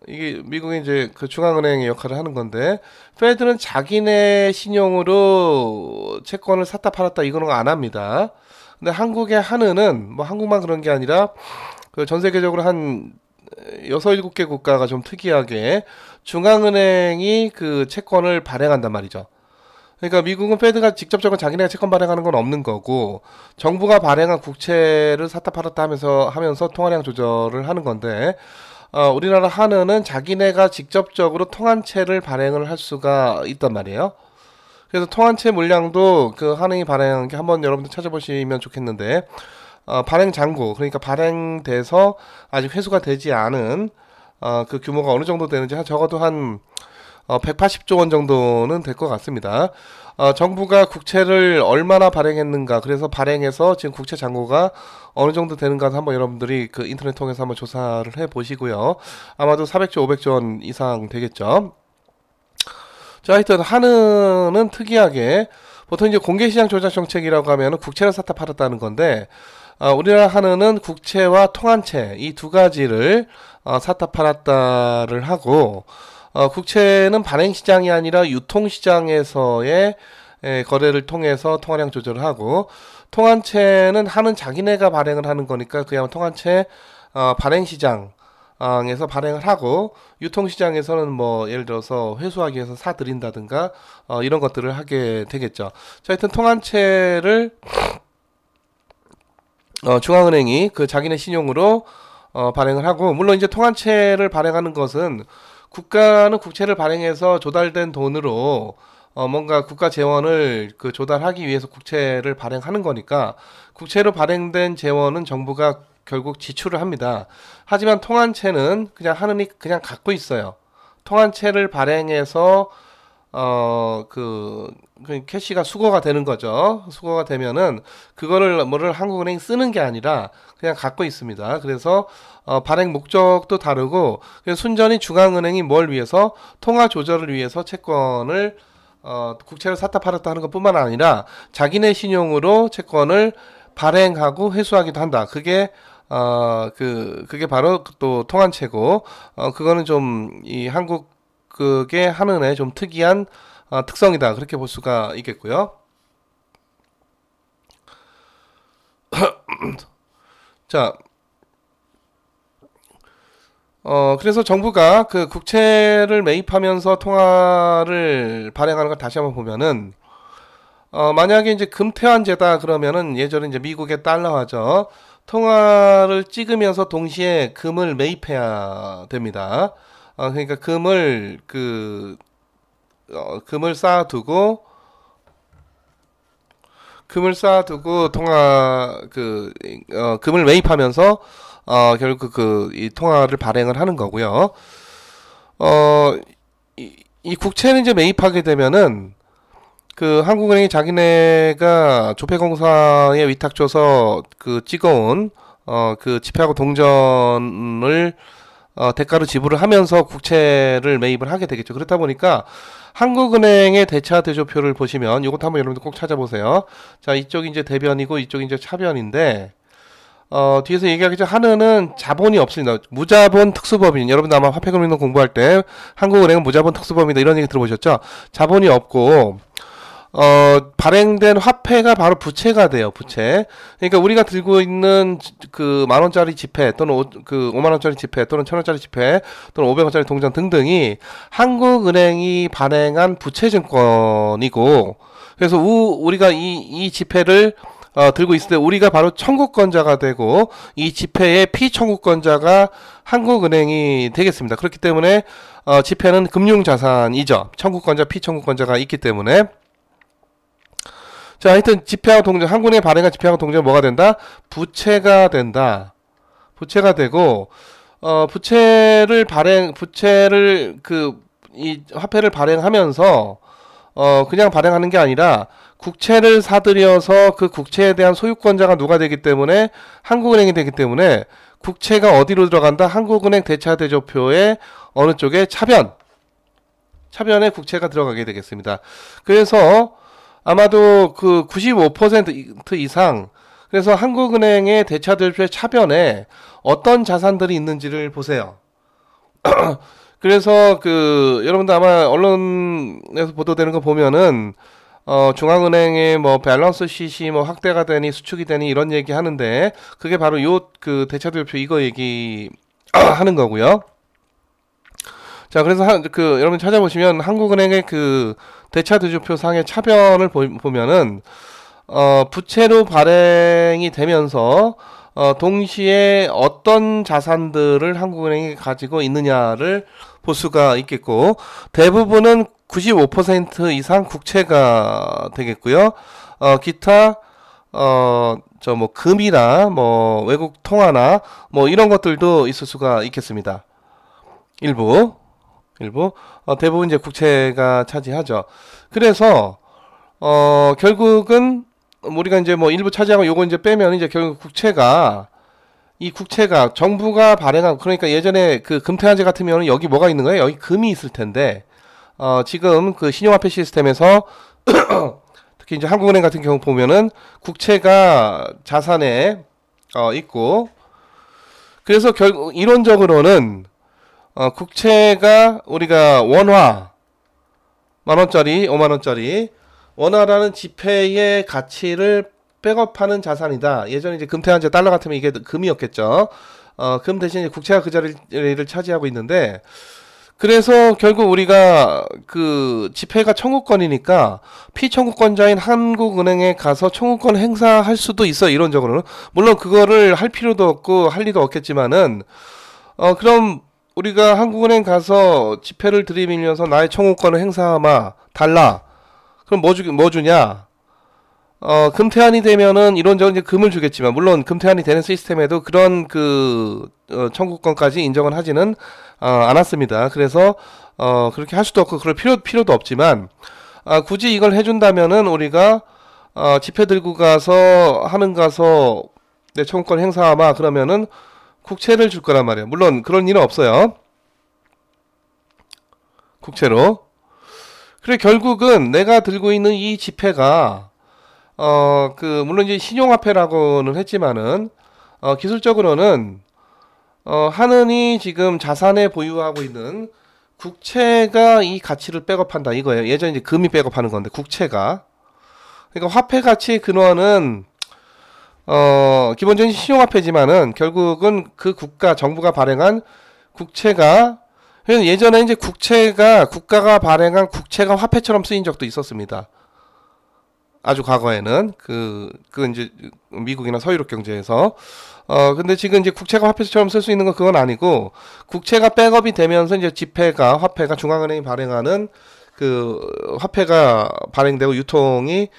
이게 미국의 이제 중앙은행의 역할을 하는 건데 페드는 자기네 신용으로 채권을 샀다 팔았다 이거는 안 합니다. 근데 한국의 한은은 뭐 한국만 그런 게 아니라 전 세계적으로 한 6, 7개 국가가 좀 특이하게 중앙은행이 채권을 발행한단 말이죠. 그러니까 미국은 페드가 직접적으로 자기네가 채권 발행하는 건 없는 거고 정부가 발행한 국채를 샀다 팔았다 하면서 통화량 조절을 하는 건데 우리나라 한은은 자기네가 직접적으로 통한채를 발행을 할 수가 있단 말이에요. 그래서 통한채 물량도 한은이 발행한 게 한번 여러분들 찾아보시면 좋겠는데 발행 잔고 그러니까 발행돼서 아직 회수가 되지 않은 규모가 어느 정도 되는지 적어도 한 180조 원 정도는 될 것 같습니다. 정부가 국채를 얼마나 발행했는가 그래서 발행해서 지금 국채 잔고가 어느 정도 되는가 한번 여러분들이 인터넷 통해서 한번 조사를 해 보시고요. 아마도 400조 500조 원 이상 되겠죠. 자, 하여튼 한은은 특이하게 보통 이제 공개시장 조작 정책이라고 하면은 국채를 샀다 팔았다는 건데 우리나라 한은은 국채와 통한채 이 두 가지를 샀다 팔았다를 하고 국채는 발행시장이 아니라 유통시장에서의 거래를 통해서 통화량 조절을 하고 통한채는 한은 자기네가 발행을 하는 거니까 그냥 통한채 발행시장에서 발행을 하고 유통시장에서는 뭐 예를 들어서 회수하기 위해서 사들인다든가 이런 것들을 하게 되겠죠. 자, 하여튼 통한채를 중앙은행이 자기네 신용으로 발행을 하고 물론 이제 통한채를 발행하는 것은 국가는 국채를 발행해서 조달된 돈으로 뭔가 국가 재원을 그 조달하기 위해서 국채를 발행하는 거니까 국채로 발행된 재원은 정부가 결국 지출을 합니다. 하지만 통한채는 그냥 하느니 그냥 갖고 있어요. 통한채를 발행해서 그 캐시가 수거가 되는 거죠. 수거가 되면은 그거를 뭐를 한국은행이 쓰는 게 아니라 그냥 갖고 있습니다. 그래서 발행 목적도 다르고, 그래서 순전히 중앙은행이 뭘 위해서 통화 조절을 위해서 채권을 국채를 샀다 팔았다 하는 것뿐만 아니라 자기네 신용으로 채권을 발행하고 회수하기도 한다. 그게 바로 또 통한채고, 그거는 좀 이 한국의 한은의 좀 특이한 특성이다. 그렇게 볼 수가 있겠고요. 자, 그래서 정부가 그 국채를 매입하면서 통화를 발행하는 걸 다시 한번 보면은, 만약에 이제 금태환제다 그러면은 예전에 이제 미국의 달러화죠. 통화를 찍으면서 동시에 금을 매입해야 됩니다. 그러니까 금을 쌓아두고 금을 매입하면서 결국 이 통화를 발행을 하는 거고요. 이 국채를 이제 매입하게 되면은 그 한국은행이 자기네가 조폐공사에 위탁줘서 그 찍어온 그 지폐하고 동전을 대가로 지불을 하면서 국채를 매입을 하게 되겠죠. 그렇다 보니까 한국은행의 대차 대조표를 보시면 이것도 한번 여러분들 꼭 찾아보세요. 자, 이쪽이 이제 대변이고 이쪽이 이제 차변인데, 뒤에서 얘기하겠죠. 한은은 자본이 없습니다. 무자본 특수법인. 여러분 아마 화폐금융론 공부할 때 한국은행은 무자본 특수법이다 이런 얘기 들어보셨죠? 자본이 없고, 발행된 화폐가 바로 부채가 돼요, 부채. 그러니까 우리가 들고 있는 그 10,000원짜리 지폐 또는 그 50,000원짜리 지폐 또는 1,000원짜리 지폐 또는 500원짜리 동전 등등이 한국은행이 발행한 부채증권이고, 그래서 우리가 이 지폐를 들고 있을 때 우리가 바로 청구권자가 되고 이 지폐의 피청구권자가 한국은행이 되겠습니다. 그렇기 때문에 지폐는 금융자산이죠. 청구권자, 피청구권자가 있기 때문에. 자, 하여튼 지폐하고 동전, 한국은행이 발행한 지폐하고 동전은 뭐가 된다? 부채가 된다. 부채가 되고, 이 화폐를 발행하면서, 그냥 발행하는 게 아니라, 국채를 사들여서 그 국채에 대한 소유권자가 누가 되기 때문에, 한국은행이 되기 때문에, 국채가 어디로 들어간다? 한국은행 대차대조표의 어느 쪽에 차변에 국채가 들어가게 되겠습니다. 그래서, 아마도 그 95% 이상, 그래서 한국은행의 대차대조표의 차변에 어떤 자산들이 있는지를 보세요. 그래서 여러분들 아마 언론에서 보도되는 거 보면은 중앙은행의 뭐 밸런스 시시 뭐 확대가 되니 수축이 되니 이런 얘기 하는데, 그게 바로 그 대차대조표 이거 얘기 하는 거고요. 자, 그래서 여러분 찾아보시면 한국은행의 그 대차대조표 상의 차변을 보면은 부채로 발행이 되면서 동시에 어떤 자산들을 한국은행이 가지고 있느냐를 볼 수가 있겠고, 대부분은 95% 이상 국채가 되겠고요. 기타 뭐 금이나 뭐 외국 통화나 뭐 이런 것들도 있을 수가 있겠습니다. 일부 대부분 이제 국채가 차지하죠. 그래서 결국은 우리가 이제 뭐 일부 차지하고 요거 이제 빼면 이제 결국 이 국채가 정부가 발행한, 그러니까 예전에 그 금태환제 같으면 여기 뭐가 있는 거예요? 여기 금이 있을 텐데, 지금 그 신용화폐 시스템에서 특히 이제 한국은행 같은 경우 보면은 국채가 자산에 있고, 그래서 결국 이론적으로는 국채가 우리가 원화 10,000원짜리 50,000원짜리 원화라는 지폐의 가치를 백업하는 자산이다. 예전에 이제 금태환제 달러 같으면 이게 금이었겠죠. 금 대신 이제 국채가 그 자리를 차지하고 있는데, 그래서 결국 우리가 그 지폐가 청구권이니까 피청구권자인 한국은행에 가서 청구권 행사할 수도 있어, 이론적으로는. 물론 그거를 할 필요도 없고 할 리도 없겠지만은, 그럼 우리가 한국은행 가서 지폐를 들이밀면서 나의 청구권을 행사하마 달라, 그럼 뭐 주냐? 금태환이 되면은 이론적으로 이제 금을 주겠지만, 물론 금태환이 되는 시스템에도 그런 청구권까지 인정을 하지는 않았습니다. 그래서 그렇게 할 수도 없고 그럴 필요도 없지만, 굳이 이걸 해준다면은 우리가 집회 들고 가서 내 청구권 행사하마 그러면은 국채를 줄 거란 말이에요. 물론 그런 일은 없어요. 국채로. 그래 결국은 내가 들고 있는 이 지폐가 물론 이제 신용화폐라고는 했지만은 기술적으로는 하느니 지금 자산에 보유하고 있는 국채가 이 가치를 백업한다 이거예요. 예전에 이제 금이 백업하는 건데 국채가. 그러니까 화폐 가치의 근원은 기본적인 신용화폐지만은 결국은 그 정부가 발행한 국채가, 예전에 이제 국가가 발행한 국채가 화폐처럼 쓰인 적도 있었습니다. 아주 과거에는 이제 미국이나 서유럽 경제에서 근데 지금 이제 국채가 화폐처럼 쓸 수 있는 건 그건 아니고, 국채가 백업이 되면서 이제 화폐가 중앙은행이 발행하는 화폐가 발행되고 유통이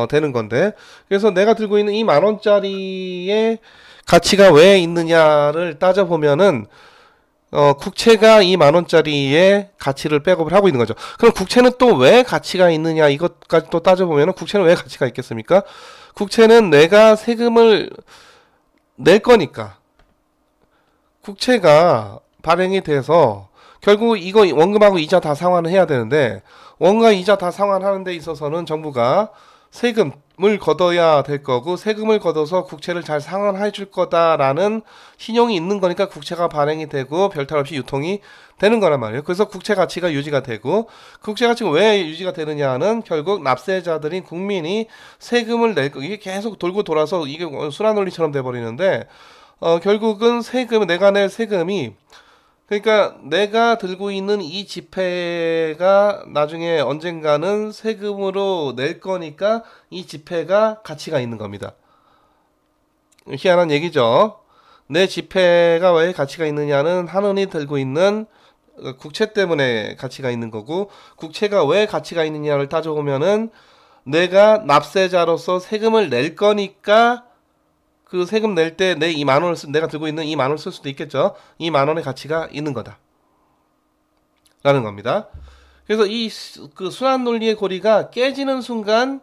되는 건데, 그래서 내가 들고 있는 이 10,000원짜리의 가치가 왜 있느냐를 따져보면은 국채가 이 10,000원짜리의 가치를 백업을 하고 있는 거죠. 그럼 국채는 또 왜 가치가 있느냐 이것까지 또 따져보면은 국채는 왜 가치가 있겠습니까? 국채는 내가 세금을 낼 거니까. 국채가 발행이 돼서 결국 이거 원금하고 이자 다 상환을 해야 되는데, 원금과 이자 다 상환하는 데 있어서는 정부가 세금을 걷어야 될 거고, 세금을 걷어서 국채를 잘 상환해 줄 거다라는 신용이 있는 거니까 국채가 발행이 되고 별탈 없이 유통이 되는 거란 말이에요. 그래서 국채 가치가 유지가 되고, 국채 가치가 왜 유지가 되느냐는 결국 납세자들인 국민이 세금을 이게 계속 돌고 돌아서 이게 순환 논리처럼 돼버리는데, 결국은 내가 낼 세금이, 그러니까 내가 들고 있는 이 지폐가 나중에 언젠가는 세금으로 낼 거니까 이 지폐가 가치가 있는 겁니다. 희한한 얘기죠. 내 지폐가 왜 가치가 있느냐는 하느니 들고 있는 국채 때문에 가치가 있는 거고, 국채가 왜 가치가 있느냐를 따져보면은 내가 납세자로서 세금을 낼 거니까 그 세금 낼 때 내 20,000원을 내가 들고 있는 20,000원을 쓸 수도 있겠죠. 20,000원의 가치가 있는 거다 라는 겁니다. 그래서 순환 논리의 고리가 깨지는 순간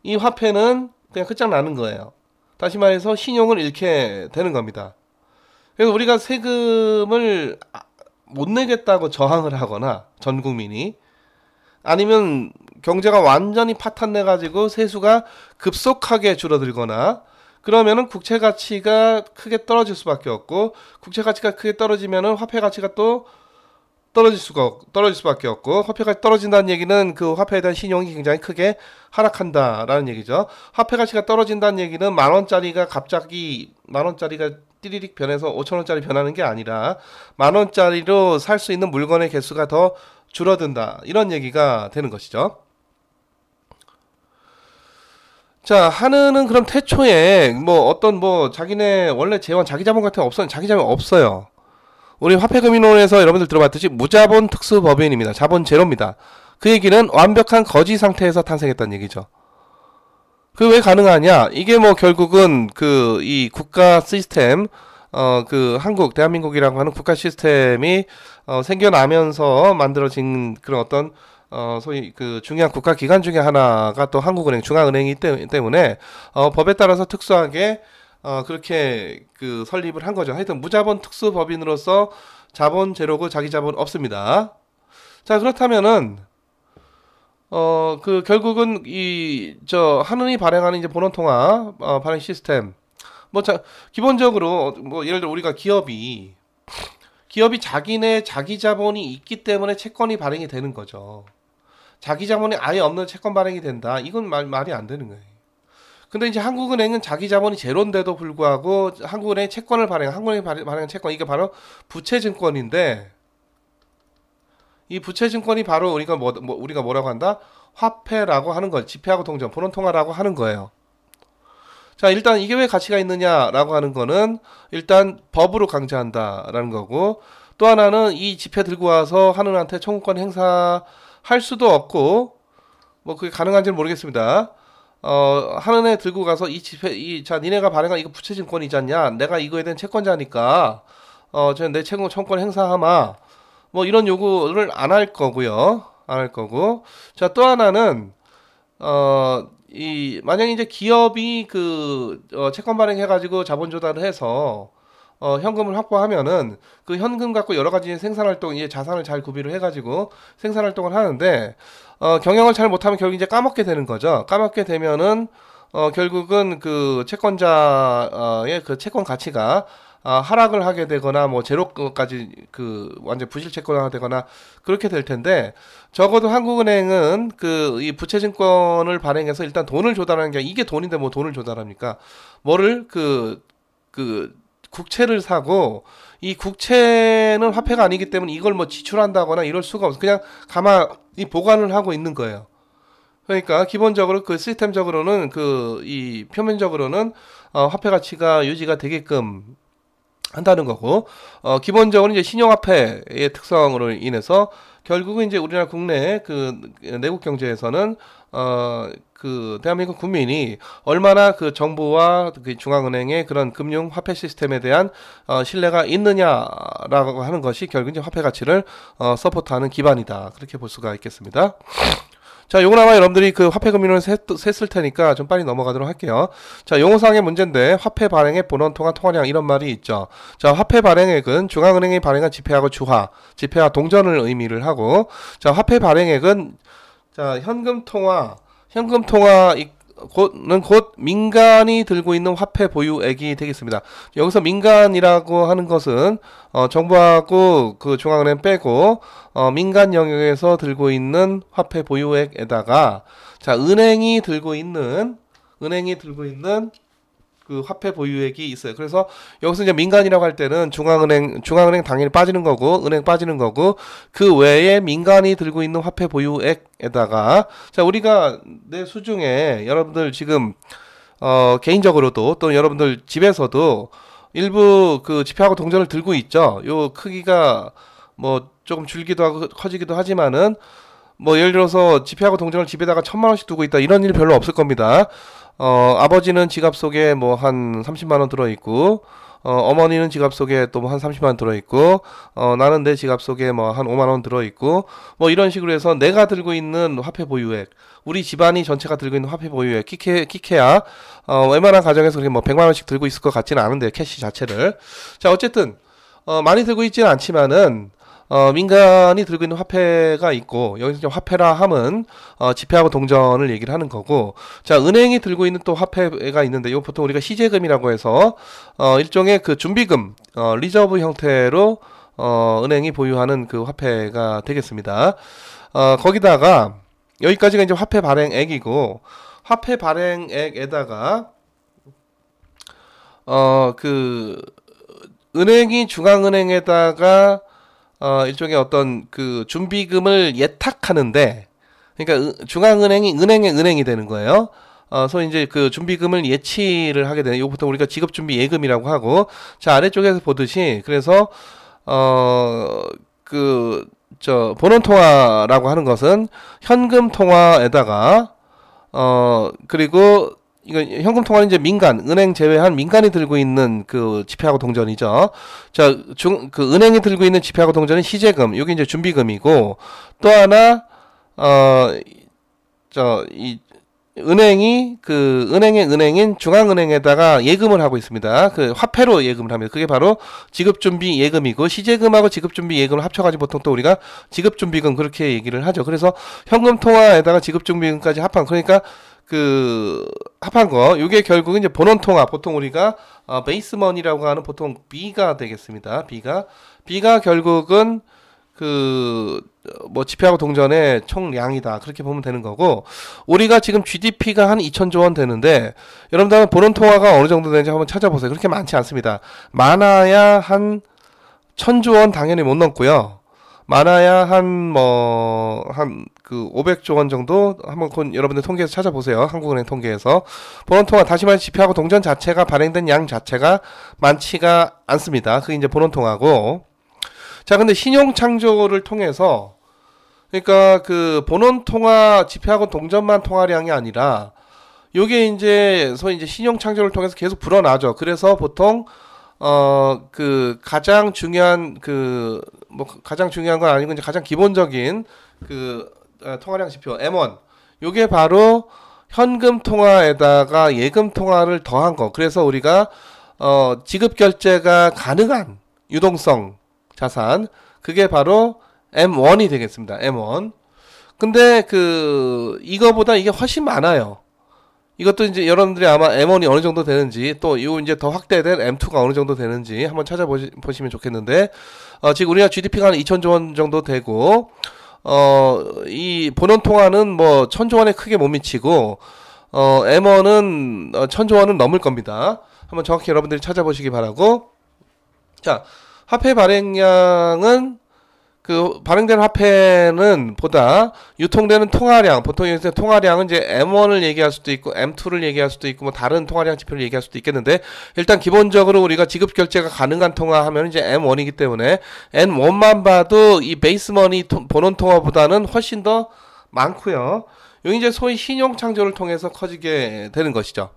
이 화폐는 그냥 끝장나는 거예요. 다시 말해서 신용을 잃게 되는 겁니다. 그래서 우리가 세금을 못 내겠다고 저항을 하거나, 전 국민이, 아니면 경제가 완전히 파탄내 가지고 세수가 급속하게 줄어들거나, 그러면은 국채 가치가 크게 떨어질 수밖에 없고, 국채 가치가 크게 떨어지면은 화폐 가치가 또 떨어질 수밖에 없고, 화폐가 떨어진다는 얘기는 그 화폐에 대한 신용이 굉장히 크게 하락한다라는 얘기죠. 화폐 가치가 떨어진다는 얘기는 10,000원짜리가 갑자기 10,000원짜리가 띠리릭 변해서 5,000원짜리 변하는 게 아니라 10,000원짜리로 살 수 있는 물건의 개수가 더 줄어든다, 이런 얘기가 되는 것이죠. 자, 한은은 그럼 태초에 자기네 원래 재원 자기 자본 같은 거 없어요. 자기 자본 없어요. 우리 화폐금융론에서 여러분들 들어봤듯이 무자본 특수법인입니다. 자본 제로입니다. 그 얘기는 완벽한 거지 상태에서 탄생했다는 얘기죠. 그 왜 가능하냐? 이게 결국은 이 국가 시스템, 대한민국이라고 하는 국가 시스템이 생겨나면서 만들어진 그런 어떤 소위 중요한 국가 기관 중에 하나가 또 한국은행, 중앙은행이기 때문에 법에 따라서 특수하게 그렇게 설립을 한 거죠. 하여튼 무자본 특수법인으로서 자본 제로고 자기 자본 없습니다. 자, 그렇다면은 결국은 한은이 발행하는 이제 본원통화 발행 시스템, 기본적으로 예를 들어 우리가 기업이 자기네 자기 자본이 있기 때문에 채권이 발행이 되는 거죠. 자기 자본이 아예 없는 채권 발행이 된다, 이건 말이 안 되는 거예요. 근데 이제 한국은행은 자기 자본이 제로인데도 불구하고 한국은행이 한국은행이 발행한 채권, 이게 바로 부채증권인데, 이 부채증권이 바로 우리가 우리가 뭐라고 한다? 화폐라고 하는 걸, 지폐하고 동전, 본원통화라고 하는 거예요. 자, 일단 이게 왜 가치가 있느냐라고 하는 거는 일단 법으로 강제한다라는 거고, 또 하나는 이 지폐 들고 와서 한은한테 청구권 행사할 수도 없고, 뭐 그게 가능한지는 모르겠습니다. 하는 애 들고 가서 자, 니네가 발행한 이거 부채증권이지 않냐? 내가 이거에 대한 채권자니까, 내 채권 행사하마. 뭐 이런 요구를 안 할 거고요. 안 할 거고. 자, 또 하나는, 만약에 이제 기업이 채권 발행해가지고 자본 조달을 해서, 현금을 확보하면은 그 현금 갖고 여러 가지 생산활동, 이제 자산을 잘 구비를 해가지고 생산활동을 하는데, 경영을 잘 못하면 결국 이제 까먹게 되는 거죠. 까먹게 되면은, 결국은 그 채권자의 그 채권 가치가 하락을 하게 되거나 뭐 제로까지 완전 부실 채권화가 되거나 그렇게 될 텐데, 적어도 한국은행은 이 부채증권을 발행해서 일단 돈을 조달하는 게, 이게 돈인데 뭐 돈을 조달합니까? 뭐를 국채를 사고, 이 국채는 화폐가 아니기 때문에 이걸 뭐 지출한다거나 이럴 수가 없어. 그냥 가만히 보관을 하고 있는 거예요. 그러니까 기본적으로 시스템적으로는 이 표면적으로는 화폐 가치가 유지가 되게끔 한다는 거고, 기본적으로 이제 신용화폐의 특성으로 인해서 결국은 이제 우리나라 국내 내국 경제에서는 대한민국 국민이 얼마나 정부와 중앙은행의 그런 금융 화폐 시스템에 대한 신뢰가 있느냐라고 하는 것이 결국 이제 화폐 가치를 서포트하는 기반이다. 그렇게 볼 수가 있겠습니다. 자, 요건 아마 여러분들이 화폐 금융을 셌을 테니까 좀 빨리 넘어가도록 할게요. 자, 용어상의 문제인데, 화폐 발행액, 본원 통화 통화량, 이런 말이 있죠. 자, 화폐 발행액은 중앙은행이 발행한 지폐하고 지폐와 동전을 의미를 하고, 자, 화폐 발행액은, 자, 현금 통화는 곧 민간이 들고 있는 화폐 보유액이 되겠습니다. 여기서 민간이라고 하는 것은 정부하고 중앙은행 빼고 민간 영역에서 들고 있는 화폐 보유액에다가, 자, 은행이 들고 있는 화폐 보유액이 있어요. 그래서 여기서 이제 민간이라고 할 때는 중앙은행 당연히 빠지는 거고, 은행 빠지는 거고, 그 외에 민간이 들고 있는 화폐 보유액에다가, 자, 우리가 내 수중에 여러분들 지금 개인적으로도 또 여러분들 집에서도 일부 지폐하고 동전을 들고 있죠. 요 크기가 뭐 조금 줄기도 하고 커지기도 하지만은, 뭐 예를 들어서 지폐하고 동전을 집에다가 1,000만 원씩 두고 있다, 이런 일 별로 없을 겁니다. 아버지는 지갑 속에 뭐 한 30만 원 들어있고, 어머니는 지갑 속에 또 한 30만 원 들어있고, 나는 내 지갑 속에 뭐 한 5만 원 들어있고, 뭐 이런 식으로 해서 내가 들고 있는 화폐 보유액, 우리 집안이 전체가 들고 있는 화폐 보유액, 키케야, 웬만한 가정에서 그렇게 뭐 100만 원씩 들고 있을 것 같지는 않은데, 캐시 자체를. 자, 어쨌든, 많이 들고 있지는 않지만은, 민간이 들고 있는 화폐가 있고, 여기서 이제 화폐라 함은 지폐하고 동전을 얘기를 하는 거고, 자, 은행이 들고 있는 또 화폐가 있는데, 이거 보통 우리가 시제금이라고 해서 일종의 준비금, 리저브 형태로 은행이 보유하는 화폐가 되겠습니다. 거기다가 여기까지가 이제 화폐 발행액이고, 화폐 발행액에다가 은행이 중앙은행에다가 일종의 어떤 준비금을 예탁하는데, 그러니까 중앙은행이 은행이 되는 거예요. 그래서 이제 준비금을 예치를 하게 되는, 이거 보통 우리가 지급준비 예금이라고 하고, 자, 아래쪽에서 보듯이, 그래서 본원통화라고 하는 것은 현금 통화에다가, 그리고 이거 현금 통화는 이제 은행 제외한 민간이 들고 있는 지폐하고 동전이죠. 자, 은행이 들고 있는 지폐하고 동전은 시제금, 여기 이제 준비금이고, 또 하나, 은행이 은행의 은행인 중앙은행에다가 예금을 하고 있습니다. 화폐로 예금을 합니다. 그게 바로 지급준비 예금이고, 시제금하고 지급준비 예금을 합쳐가지고 보통 또 우리가 지급준비금 그렇게 얘기를 하죠. 그래서 현금 통화에다가 지급준비금까지 합한, 그러니까 합한 거, 요게 결국은 이제 본원통화, 보통 우리가 베이스머니라고 하는 보통 B가 되겠습니다. B가 결국은 뭐 지폐하고 동전의 총량이다, 그렇게 보면 되는 거고, 우리가 지금 GDP가 한 2,000조 원 되는데, 여러분들 본원통화가 어느 정도 되는지 한번 찾아보세요. 그렇게 많지 않습니다. 많아야 한 1,000조 원 당연히 못 넘고요. 많아야 한 500조 원 정도, 한번 여러분들 통계에서 찾아보세요. 한국은행 통계에서. 본원통화, 다시 말해 지폐하고 동전 자체가 발행된 양 자체가 많지가 않습니다. 그게 이제 본원통화고. 자, 근데 신용창조를 통해서 그러니까 그 본원 통화 지폐하고 동전만 통화량이 아니라 요게 이제 소위 이제 신용 창조를 통해서 계속 불어나죠. 그래서 보통 그 가장 중요한 그 뭐 가장 중요한 건 아니고 이제 가장 기본적인 그 통화량 지표 M1 요게 바로 현금 통화에다가 예금 통화를 더한 거. 그래서 우리가 지급 결제가 가능한 유동성 자산 그게 바로 M1이 되겠습니다. M1. 근데 그 이거보다 이게 훨씬 많아요. 이것도 이제 여러분들이 아마 M1이 어느 정도 되는지 또 요 이제 더 확대된 M2가 어느 정도 되는지 한번 찾아보시면 좋겠는데 지금 우리나라 GDP가 한 2천조 원 정도 되고 이 본원 통화는 뭐 1,000조 원에 크게 못 미치고 M1은 1,000조 원은 넘을 겁니다. 한번 정확히 여러분들이 찾아보시기 바라고. 자, 화폐 발행량은 그 발행되는 화폐는 보다 유통되는 통화량, 보통 이제 통화량은 이제 M1을 얘기할 수도 있고 M2를 얘기할 수도 있고 뭐 다른 통화량 지표를 얘기할 수도 있겠는데 일단 기본적으로 우리가 지급 결제가 가능한 통화하면 이제 M1이기 때문에 M1만 봐도 이 베이스머니 본원 통화보다는 훨씬 더 많고요. 여기 이제 소위 신용 창조를 통해서 커지게 되는 것이죠.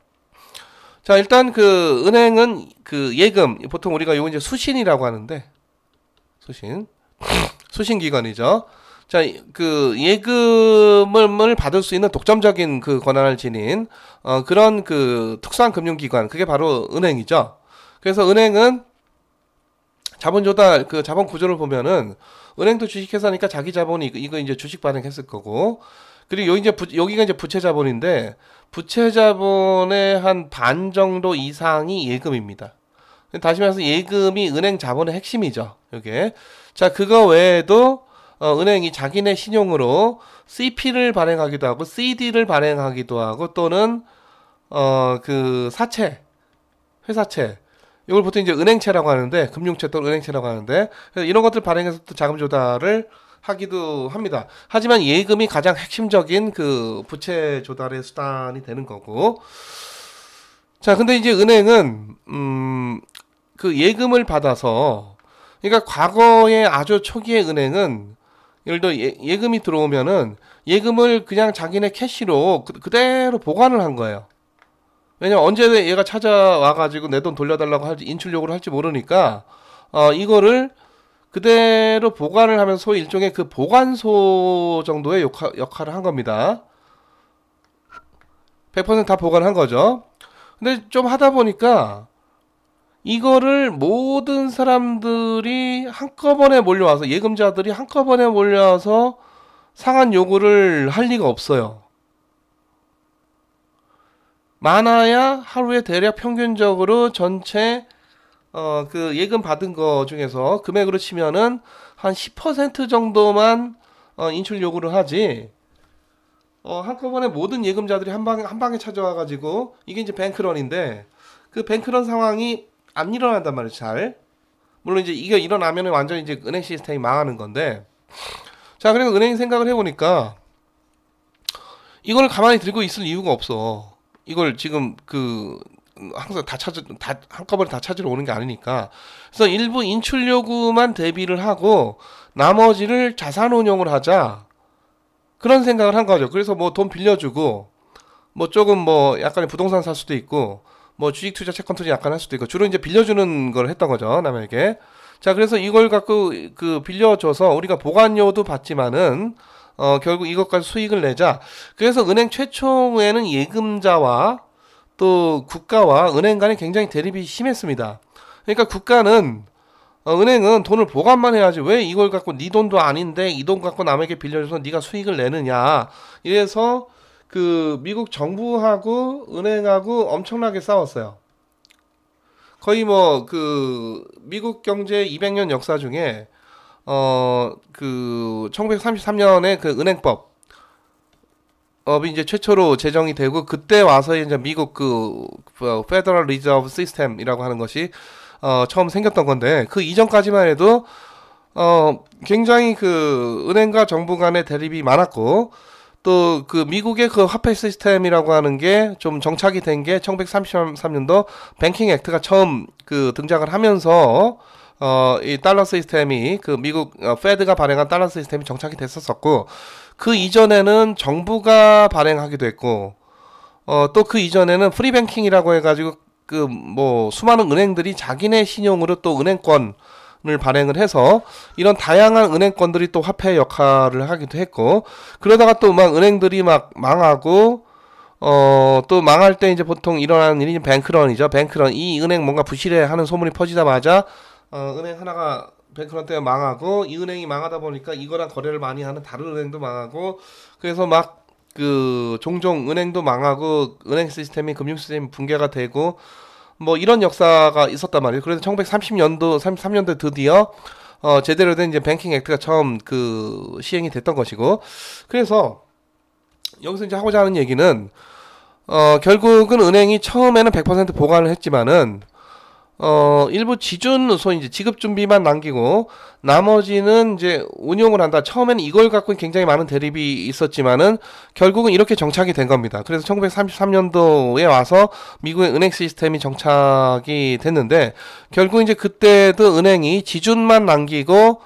자, 일단 그 은행은 그 예금 보통 우리가 요거 이제 수신이라고 하는데 수신기관이죠. 자, 그 예금을 받을 수 있는 독점적인 그 권한을 지닌 그런 그 특수한 금융기관 그게 바로 은행이죠. 그래서 은행은 자본 조달 그 자본 구조를 보면은 은행도 주식회사니까 자기 자본이 이거 이제 주식 발행했을 거고 그리고 여기가 이제 부채 자본인데 부채 자본의 한 반 정도 이상이 예금입니다. 다시 말해서 예금이 은행 자본의 핵심이죠. 이게 자 그거 외에도 은행이 자기네 신용으로 CP를 발행하기도 하고 CD를 발행하기도 하고 또는 그 사채 회사채 이걸 보통 이제 은행채라고 하는데 금융채 또는 은행채라고 하는데 이런 것들 발행해서 또 자금 조달을 하기도 합니다. 하지만 예금이 가장 핵심적인 그 부채 조달의 수단이 되는 거고 자 근데 이제 은행은 그 예금을 받아서 그러니까 과거에 아주 초기의 은행은 예를 들어 예금이 들어오면은 예금을 그냥 자기네 캐시로 그대로 보관을 한 거예요. 왜냐면 언제 얘가 찾아와가지고 내 돈 돌려달라고 할지 인출 요구를 할지 모르니까 이거를 그대로 보관을 하면서 소위 일종의 그 보관소 정도의 역할을 한 겁니다. 100% 다 보관한 거죠. 근데 좀 하다 보니까 이거를 모든 사람들이 한꺼번에 몰려와서 예금자들이 한꺼번에 몰려와서 상환 요구를 할 리가 없어요. 많아야 하루에 대략 평균적으로 전체 그 예금 받은 거 중에서 금액으로 치면은 한 10% 정도만 인출 요구를 하지. 한꺼번에 모든 예금자들이 한 방에 찾아와 가지고 이게 이제 뱅크런인데 그 뱅크런 상황이 안 일어난단 말이에요. 잘. 물론 이제 이게 일어나면 완전히 이제 은행 시스템이 망하는 건데. 자, 그래서 은행이 생각을 해보니까 이걸 가만히 들고 있을 이유가 없어. 이걸 지금 그 항상 한꺼번에 다 찾으러 오는 게 아니니까. 그래서 일부 인출 요구만 대비를 하고 나머지를 자산 운용을 하자. 그런 생각을 한 거죠. 그래서 뭐 돈 빌려주고 뭐 조금 뭐 약간의 부동산 살 수도 있고 뭐 주식 투자 채권 투자 약간 할 수도 있고 주로 이제 빌려주는 걸 했던 거죠. 남에게. 자, 그래서 이걸 갖고 그 빌려줘서 우리가 보관료도 받지만은 결국 이것까지 수익을 내자. 그래서 은행 최초에는 예금자와 또 국가와 은행 간에 굉장히 대립이 심했습니다. 그러니까 국가는 은행은 돈을 보관만 해야지 왜 이걸 갖고 네 돈도 아닌데 이 돈 갖고 남에게 빌려줘서 네가 수익을 내느냐. 이래서 그 미국 정부하고 은행하고 엄청나게 싸웠어요. 거의 뭐 그 미국 경제 200년 역사 중에 그 1933년에 그 은행법 이제 최초로 제정이 되고 그때 와서 이제 미국 그 페더럴 리저브 시스템이라고 하는 것이 처음 생겼던 건데 그 이전까지만 해도 굉장히 그 은행과 정부 간의 대립이 많았고 또 그 미국의 그 화폐 시스템이라고 하는 게 좀 정착이 된 게 1933년도 뱅킹 액트가 처음 그 등장을 하면서 이 달러 시스템이 그 미국 페드가 발행한 달러 시스템이 정착이 됐었었고, 그 이전에는 정부가 발행하기도 했고, 또 그 이전에는 프리뱅킹이라고 해가지고 그 뭐 수많은 은행들이 자기네 신용으로 또 은행권을 발행을 해서 이런 다양한 은행권들이 또 화폐 역할을 하기도 했고, 그러다가 또 막 은행들이 막 망하고, 또 망할 때 이제 보통 일어나는 일이 뱅크런이죠. 뱅크런. 이 은행 뭔가 부실해 하는 소문이 퍼지자마자 은행 하나가 뱅크런 때문에 망하고, 이 은행이 망하다 보니까 이거랑 거래를 많이 하는 다른 은행도 망하고, 그래서 막 그 종종 은행도 망하고 은행 시스템이 금융 시스템이 붕괴가 되고 뭐 이런 역사가 있었단 말이에요. 그래서 1930년도 33년도에 드디어 제대로 된 이제 뱅킹 액트가 처음 그 시행이 됐던 것이고, 그래서 여기서 이제 하고자 하는 얘기는 결국은 은행이 처음에는 100% 보관을 했지만은 일부 지준 소위 이제 지급 준비만 남기고 나머지는 이제 운용을 한다. 처음에는 이걸 갖고 굉장히 많은 대립이 있었지만은 결국은 이렇게 정착이 된 겁니다. 그래서 1933년도에 와서 미국의 은행 시스템이 정착이 됐는데, 결국 이제 그때도 은행이 지준만 남기고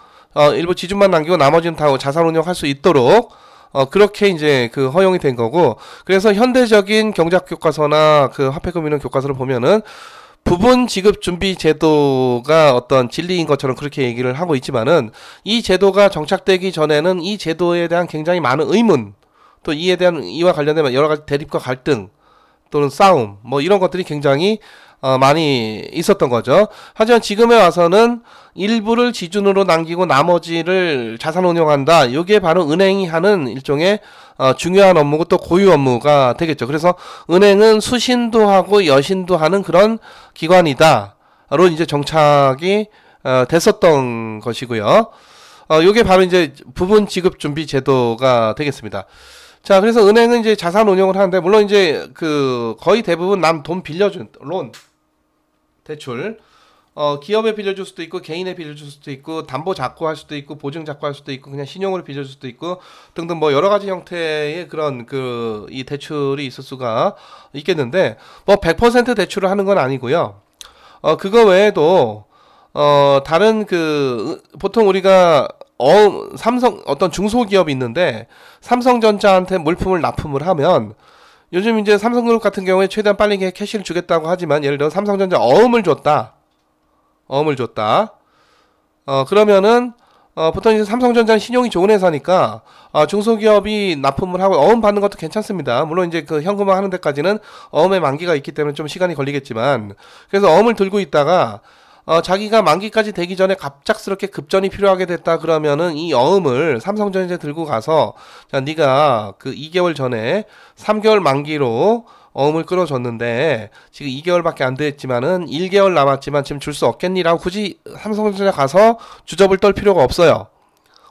일부 지준만 남기고 나머지는 다 자산 운용할 수 있도록 그렇게 이제 그 허용이 된 거고, 그래서 현대적인 경제학 교과서나 그 화폐금융 교과서를 보면은 부분 지급 준비 제도가 어떤 진리인 것처럼 그렇게 얘기를 하고 있지만은, 이 제도가 정착되기 전에는 이 제도에 대한 굉장히 많은 의문, 또 이와 관련된 여러 가지 대립과 갈등 또는 싸움 뭐 이런 것들이 굉장히 많이 있었던 거죠. 하지만 지금에 와서는 일부를 지준으로 남기고 나머지를 자산 운용한다. 이게 바로 은행이 하는 일종의 중요한 업무고 또 고유 업무가 되겠죠. 그래서 은행은 수신도 하고 여신도 하는 그런 기관이다로 이제 정착이 됐었던 것이고요. 이게 바로 이제 부분 지급 준비 제도가 되겠습니다. 자, 그래서 은행은 이제 자산 운용을 하는데, 물론 이제 그 거의 대부분 남 돈 빌려준 론, 대출, 기업에 빌려줄 수도 있고 개인에 빌려줄 수도 있고 담보 잡고 할 수도 있고 보증 잡고 할 수도 있고 그냥 신용으로 빌려줄 수도 있고 등등 뭐 여러 가지 형태의 그런 그 이 대출이 있을 수가 있겠는데, 뭐 100% 대출을 하는 건 아니고요. 그거 외에도 다른 그 보통 우리가 삼성 어떤 중소기업이 있는데 삼성전자한테 물품을 납품을 하면, 요즘 이제 삼성그룹 같은 경우에 최대한 빨리 캐시를 주겠다고 하지만, 예를 들어 삼성전자 어음을 줬다. 그러면은 보통 이제 삼성전자는 신용이 좋은 회사니까 중소기업이 납품을 하고 어음 받는 것도 괜찮습니다. 물론 이제 그 현금화 하는 데까지는 어음의 만기가 있기 때문에 좀 시간이 걸리겠지만, 그래서 어음을 들고 있다가 자기가 만기까지 되기 전에 갑작스럽게 급전이 필요하게 됐다 그러면은 이 어음을 삼성전자에 들고 가서, 자, 네가 그 2개월 전에 3개월 만기로 어음을 끌어줬는데 지금 2개월밖에 안 됐지만은 1개월 남았지만 지금 줄 수 없겠니라고 굳이 삼성전자 가서 주접을 떨 필요가 없어요.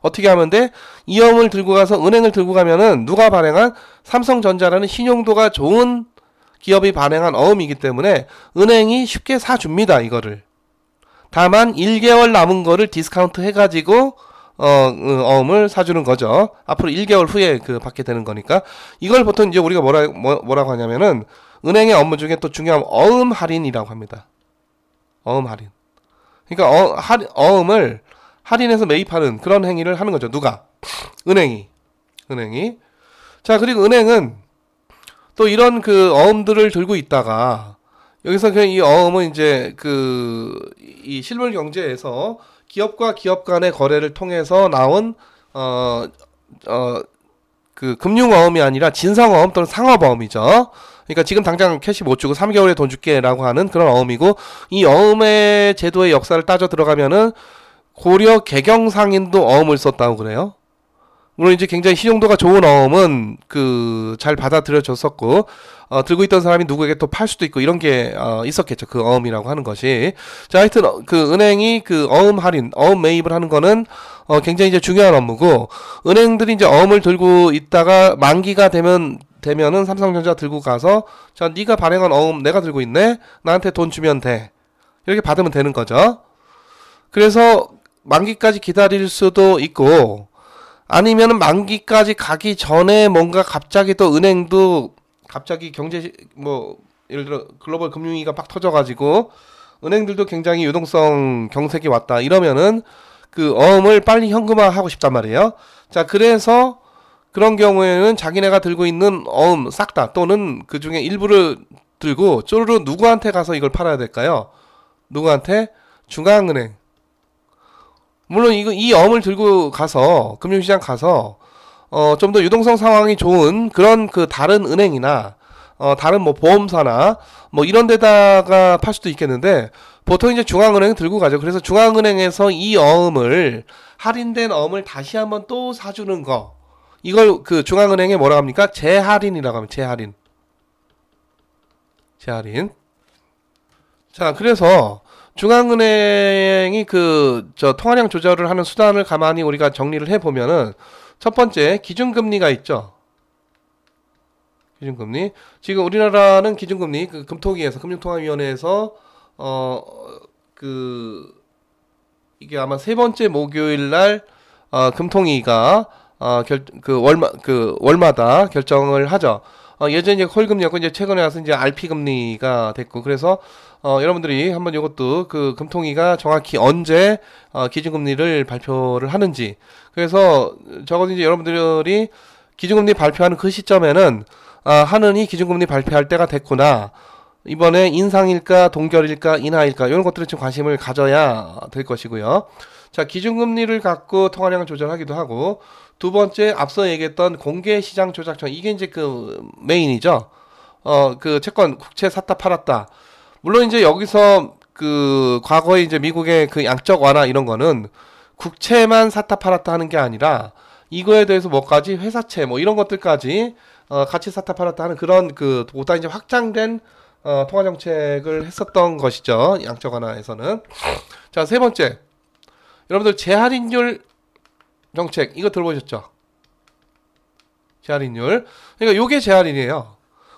어떻게 하면 돼? 이 어음을 들고 가서 은행을 들고 가면은 누가 발행한 삼성전자라는 신용도가 좋은 기업이 발행한 어음이기 때문에 은행이 쉽게 사줍니다, 이거를. 다만 1개월 남은 거를 디스카운트 해가지고 어음을 사주는 거죠. 앞으로 1개월 후에 그 받게 되는 거니까. 이걸 보통 이제 우리가 뭐라고 하냐면은 은행의 업무 중에 또 중요한 어음 할인이라고 합니다. 어음 할인. 그러니까 어음을 할인해서 매입하는 그런 행위를 하는 거죠. 누가? 은행이. 자, 그리고 은행은 또 이런 그 어음들을 들고 있다가 여기서 그냥 이 어음은 이제 이 실물 경제에서 기업과 기업 간의 거래를 통해서 나온 그 금융어음이 아니라 진상어음 또는 상업어음이죠. 그러니까 지금 당장 캐시 못 주고 3개월에 돈 줄게라고 하는 그런 어음이고, 이 어음의 제도의 역사를 따져 들어가면은 고려 개경상인도 어음을 썼다고 그래요. 물론 이제 굉장히 신용도가 좋은 어음은 잘 받아들여졌었고, 들고 있던 사람이 누구에게 또 팔 수도 있고 이런 게 있었겠죠. 그 어음이라고 하는 것이. 자, 하여튼 그 은행이 그 어음 할인, 어음 매입을 하는 거는 굉장히 이제 중요한 업무고, 은행들이 이제 어음을 들고 있다가 만기가 되면은 삼성전자 들고 가서, 자, 네가 발행한 어음 내가 들고 있네. 나한테 돈 주면 돼. 이렇게 받으면 되는 거죠. 그래서 만기까지 기다릴 수도 있고, 아니면은 만기까지 가기 전에 뭔가 갑자기 또 은행도 갑자기 예를 들어 글로벌 금융위기가 막 터져가지고 은행들도 굉장히 유동성 경색이 왔다 이러면은 그 어음을 빨리 현금화하고 싶단 말이에요. 자, 그래서 그런 경우에는 자기네가 들고 있는 어음 싹 다 또는 그 중에 일부를 들고 쪼르르 누구한테 가서 이걸 팔아야 될까요? 누구한테? 중앙은행. 물론 이 어음을 들고 가서 금융시장 가서 좀 더 유동성 상황이 좋은 그런 그 다른 은행이나 다른 뭐 보험사나 뭐 이런 데다가 팔 수도 있겠는데 보통 이제 중앙은행 들고 가죠. 그래서 중앙은행에서 이 어음을 할인된 어음을 다시 한번 또 사주는 거 이걸 그 중앙은행에 뭐라고 합니까? 재할인이라고 합니다. 재할인. 자, 그래서 중앙은행이 그 저 통화량 조절을 하는 수단을 가만히 우리가 정리를 해보면은 첫 번째 기준금리가 있죠. 기준금리. 지금 우리나라는 기준금리 그 금통위에서 금융통화위원회에서 그 이게 아마 세 번째 목요일 날 금통위가 월마다 결정을 하죠. 예전에 이제 홀금리였고 이제 최근에 와서 이제 RP 금리가 됐고 그래서 여러분들이 한번 이것도 그 금통위가 정확히 언제 기준금리를 발표를 하는지 그래서 적어도 이제 여러분들이 기준금리 발표하는 그 시점에는 하느니 기준금리 발표할 때가 됐구나. 이번에 인상일까 동결일까 인하일까 이런 것들에 좀 관심을 가져야 될 것이고요. 자, 기준금리를 갖고 통화량을 조절하기도 하고 두 번째 앞서 얘기했던 공개시장 조작청 이게 이제 그 메인이죠. 그 채권 국채 샀다 팔았다. 물론 이제 여기서 그 과거에 이제 미국의 그 양적 완화 이런 거는 국채만 샀다 팔았다 하는 게 아니라 이거에 대해서 뭐까지 회사채 뭐 이런 것들까지 같이 샀다 팔았다 하는 그런 그 보다 이제 확장된 통화 정책을 했었던 것이죠. 양적 완화에서는. 자, 세 번째. 여러분들 재할인율 정책 이거 들어보셨죠? 재할인율. 그러니까 요게 재할인이에요.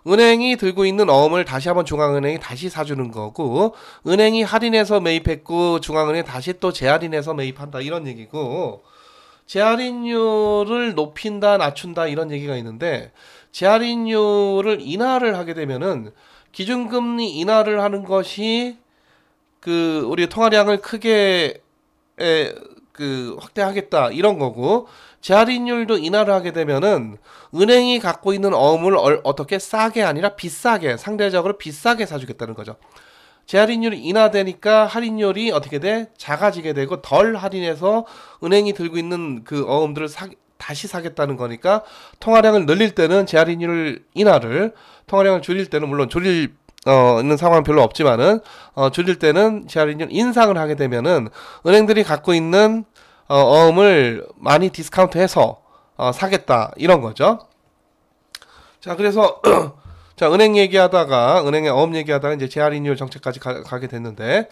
은행이 들고 있는 어음을 다시 한번 중앙은행이 다시 사주는 거고 은행이 할인해서 매입했고 중앙은행이 다시 또 재할인해서 매입한다 이런 얘기고 재할인율을 높인다 낮춘다 이런 얘기가 있는데 재할인율을 인하를 하게 되면은 기준금리 인하를 하는 것이 그 우리 통화량을 크게 확대하겠다 이런 거고 재할인율도 인하를 하게 되면은 은행이 갖고 있는 어음을 어떻게 싸게 아니라 비싸게 상대적으로 비싸게 사주겠다는 거죠. 재할인율이 인하되니까 할인율이 어떻게 돼? 작아지게 되고 덜 할인해서 은행이 들고 있는 그 어음들을 다시 사겠다는 거니까 통화량을 늘릴 때는 재할인율 인하를 통화량을 줄일 때는 물론 줄일 있는 상황은 별로 없지만은 줄일 때는 재할인율 인상을 하게 되면은 은행들이 갖고 있는 어음을 많이 디스카운트해서 사겠다 이런 거죠. 자, 그래서 자, 은행의 어음 얘기하다가 이제 재할인율 정책까지 가게 됐는데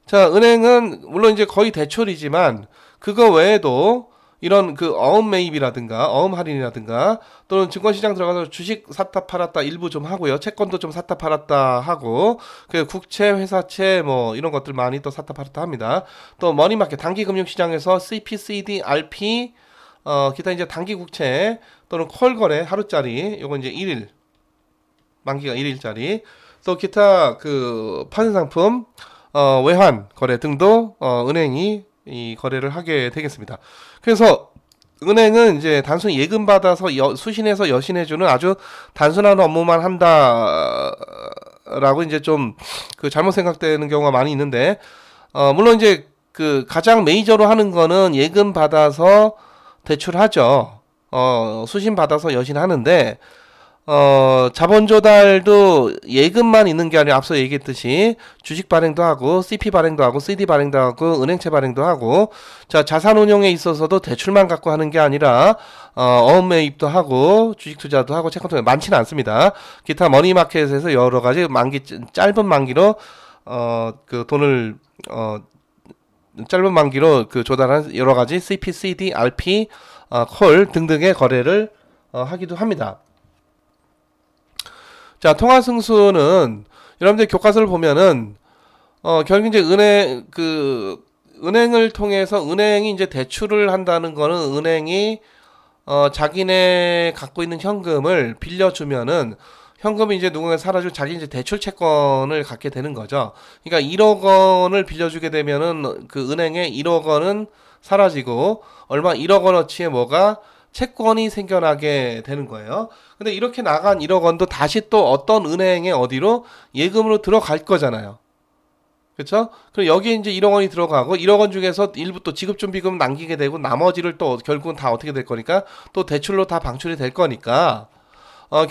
자, 은행은 물론 이제 거의 대출이지만 그거 외에도 이런 그 어음 매입이라든가 어음 할인이라든가 또는 증권시장 들어가서 주식 샀다 팔았다 일부 좀 하고요. 채권도 좀 샀다 팔았다 하고 그 국채, 회사채 뭐 이런 것들 많이 또 샀다 팔았다 합니다. 또 머니마켓 단기금융시장에서 CP, CD, RP 기타 이제 단기 국채 또는 콜 거래 하루짜리 요거 이제 1일 만기가 1일짜리 또 기타 그 파생상품 외환 거래 등도 은행이 이 거래를 하게 되겠습니다. 그래서 은행은 이제 단순히 예금 받아서 수신해서 여신해주는 아주 단순한 업무만 한다라고 이제 좀 그 잘못 생각되는 경우가 많이 있는데 물론 이제 그 가장 메이저로 하는 거는 예금 받아서 대출하죠. 수신 받아서 여신하는데 자본 조달도 예금만 있는 게 아니라 앞서 얘기했듯이 주식 발행도 하고 CP 발행도 하고 CD 발행도 하고 은행채 발행도 하고 자 자산 운용에 있어서도 대출만 갖고 하는 게 아니라 어음 매입도 하고 주식 투자도 하고 채권 투자 많지는 않습니다. 기타 머니마켓에서 여러 가지 짧은 만기로 그 돈을 짧은 만기로 그 조달한 여러 가지 CP, CD, RP, 콜 등등의 거래를 하기도 합니다. 자, 통화 승수는 여러분들 교과서를 보면은 결국 이제 은행을 통해서 은행이 이제 대출을 한다는 거는 은행이 자기네 갖고 있는 현금을 빌려주면은 현금이 이제 누군가 사라지고 자기 이제 대출 채권을 갖게 되는 거죠. 그러니까 1억 원을 빌려주게 되면은 그 은행에 1억 원은 사라지고 얼마 1억 원어치의 뭐가 채권이 생겨나게 되는 거예요. 근데 이렇게 나간 1억 원도 다시 또 어떤 은행에 어디로 예금으로 들어갈 거잖아요. 그렇죠? 그럼 여기에 이제 1억 원이 들어가고 1억 원 중에서 일부 또 지급준비금 남기게 되고 나머지를 또 결국은 다 어떻게 될 거니까 또 대출로 다 방출이 될 거니까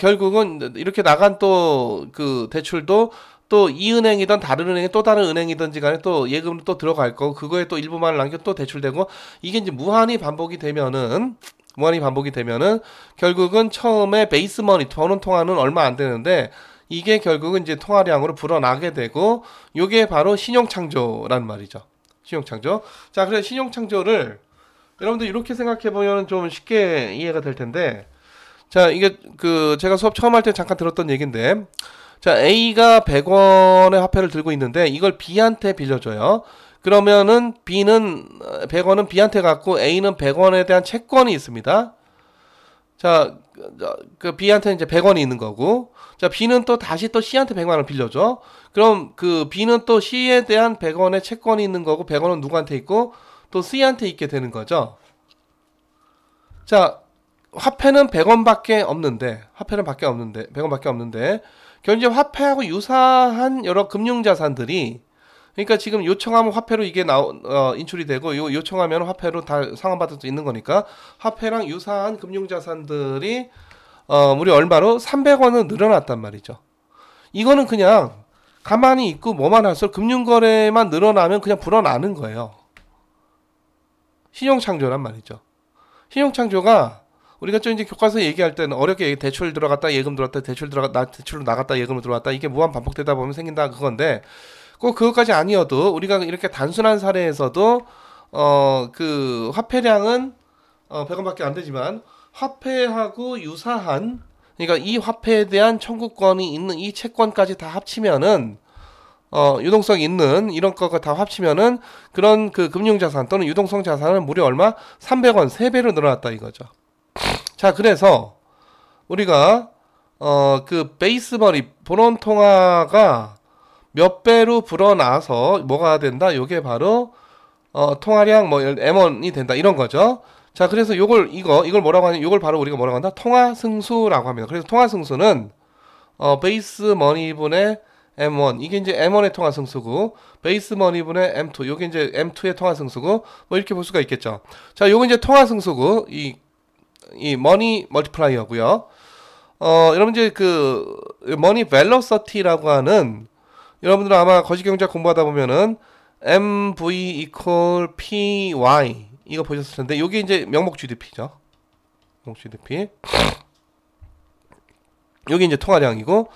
결국은 이렇게 나간 또 그 대출도 또 이 은행이든 다른 은행이 또 다른 은행이든지 간에 또 예금으로 또 들어갈 거고 그거에 또 일부만 남겨 또 대출되고 이게 이제 무한히 반복이 되면은 결국은 처음에 베이스 머니 버는 통화는 얼마 안 되는데 이게 결국은 이제 통화량으로 불어나게 되고 요게 바로 신용창조란 말이죠. 신용창조. 자, 그래서 신용창조를 여러분들 이렇게 생각해 보면 좀 쉽게 이해가 될 텐데 자, 이게 그 제가 수업 처음 할 때 잠깐 들었던 얘기인데 자, A가 100원의 화폐를 들고 있는데 이걸 B한테 빌려줘요. 그러면은 B는 100원은 B한테 갖고 A는 100원에 대한 채권이 있습니다. 자, 그 B한테 이제 100원이 있는 거고 자, B는 또 다시 또 C한테 100만 원을 빌려줘. 그럼 그 B는 또 C에 대한 100원의 채권이 있는 거고 100원은 누구한테 있고 또 C한테 있게 되는 거죠. 자, 화폐는 100원밖에 없는데 100원밖에 없는데 결국 이제 화폐하고 유사한 여러 금융자산들이 그러니까 지금 요청하면 화폐로 이게 인출이 되고 요청하면 화폐로 다 상환받을 수 있는 거니까 화폐랑 유사한 금융자산들이 무려 얼마로 300원은 늘어났단 말이죠. 이거는 그냥 가만히 있고 뭐만 할수록 금융거래만 늘어나면 그냥 불어나는 거예요. 신용창조란 말이죠. 신용창조가 우리가 좀 이제 교과서 얘기할 때는 어렵게 대출 들어갔다 예금 들어갔다 대출로 나갔다 예금으로 들어갔다 이게 무한 반복되다 보면 생긴다 그건데 꼭 그것까지 아니어도 우리가 이렇게 단순한 사례에서도 그 화폐량은 100원밖에 안 되지만 화폐하고 유사한 그러니까 이 화폐에 대한 청구권이 있는 이 채권까지 다 합치면은 유동성 있는 이런 거가 다 합치면은 그런 그 금융자산 또는 유동성 자산은 무려 얼마? 300원 3배로 늘어났다 이거죠. 자, 그래서 우리가 그 베이스 머니 본원 통화가 몇 배로 불어나서 뭐가 된다? 요게 바로 통화량 뭐 M1이 된다 이런 거죠. 자, 그래서 이걸 뭐라고 하냐? 이걸 바로 우리가 뭐라고 한다? 통화 승수라고 합니다. 그래서 통화 승수는 베이스 머니분의 M1 이게 이제 M1의 통화 승수고 베이스 머니분의 M2 요게 이제 M2의 통화 승수고 뭐 이렇게 볼 수가 있겠죠. 자, 요거 이제 통화 승수고 이 머니 멀티플라이어고요. 여러분 이제 그 머니 벨로서티라고 하는 여러분들 아마 거시경제학 공부하다 보면은 MV equal PY 이거 보셨을 텐데 요게 이제 명목 GDP죠. 명목 GDP. 요게 이제 통화량이고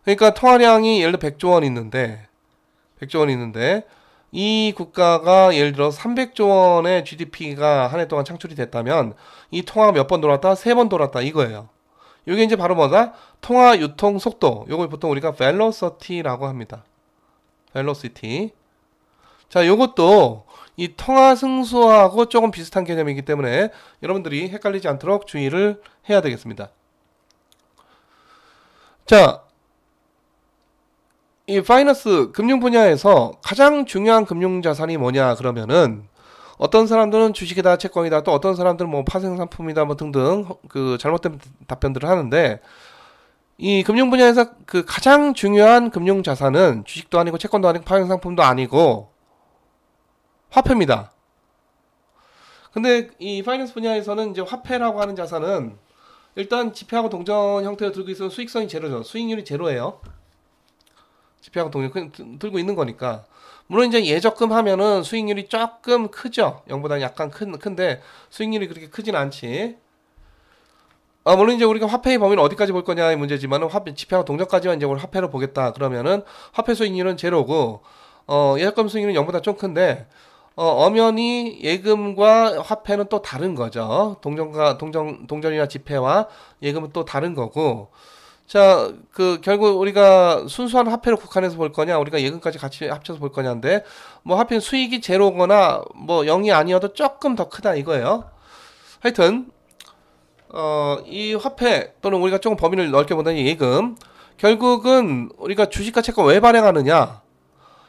그러니까 통화량이 예를 들어 100조 원 있는데 이 국가가 예를 들어 300조 원의 GDP가 한 해 동안 창출이 됐다면 이 통화가 몇 번 돌았다? 3번 돌았다 이거예요. 이게 이제 바로 뭐다? 통화 유통 속도. 요걸 보통 우리가 velocity라고 합니다. velocity. 자, 요것도 이 통화 승수하고 조금 비슷한 개념이기 때문에 여러분들이 헷갈리지 않도록 주의를 해야 되겠습니다. 자, 이 파이낸스 금융 분야에서 가장 중요한 금융 자산이 뭐냐 그러면은 어떤 사람들은 주식이다 채권이다 또 어떤 사람들은 뭐 파생 상품이다 뭐 등등 그 잘못된 답변들을 하는데 이 금융 분야에서 그 가장 중요한 금융 자산은 주식도 아니고 채권도 아니고 파생 상품도 아니고 화폐입니다. 근데 이 파이낸스 분야에서는 이제 화폐라고 하는 자산은 일단 지폐하고 동전 형태로 들고 있으면 수익성이 제로죠. 수익률이 제로예요. 지폐하고 동전 들고 있는 거니까. 물론 이제 예적금 하면은 수익률이 조금 크죠. 0보다 약간 큰데 수익률이 그렇게 크진 않지. 물론 이제 우리가 화폐의 범위는 어디까지 볼 거냐의 문제지만은 지폐하고 동전까지만 이제 화폐로 보겠다 그러면은 화폐 수익률은 제로고 예적금 수익률은 0보다 좀 큰데 엄연히 예금과 화폐는 또 다른 거죠. 동전이나 지폐와 예금은 또 다른 거고. 자, 그 결국 우리가 순수한 화폐로 국한해서 볼 거냐, 우리가 예금까지 같이 합쳐서 볼 거냐인데 뭐 하필 수익이 제로거나 뭐 0이 아니어도 조금 더 크다 이거예요. 하여튼 이 화폐 또는 우리가 조금 범위를 넓게 보다니 예금 결국은 우리가 주식과 채권 왜 발행하느냐?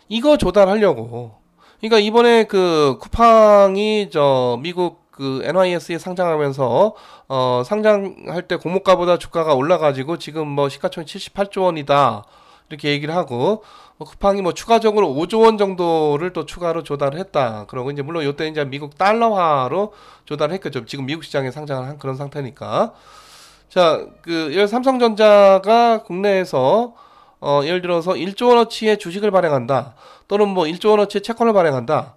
이거 조달하려고. 그러니까 이번에 그 쿠팡이 저 미국 그 NYSE 상장하면서 상장할 때 공모가보다 주가가 올라가지고 지금 뭐 시가총액 78조 원이다 이렇게 얘기를 하고 쿠팡이 뭐 추가적으로 5조 원 정도를 또 추가로 조달을 했다. 그러고 이제 물론 이때 이제 미국 달러화로 조달을 했겠죠. 지금 미국 시장에 상장을 한 그런 상태니까. 자, 그 예를 삼성전자가 국내에서 예를 들어서 1조 원어치의 주식을 발행한다. 또는 뭐 1조 원어치의 채권을 발행한다.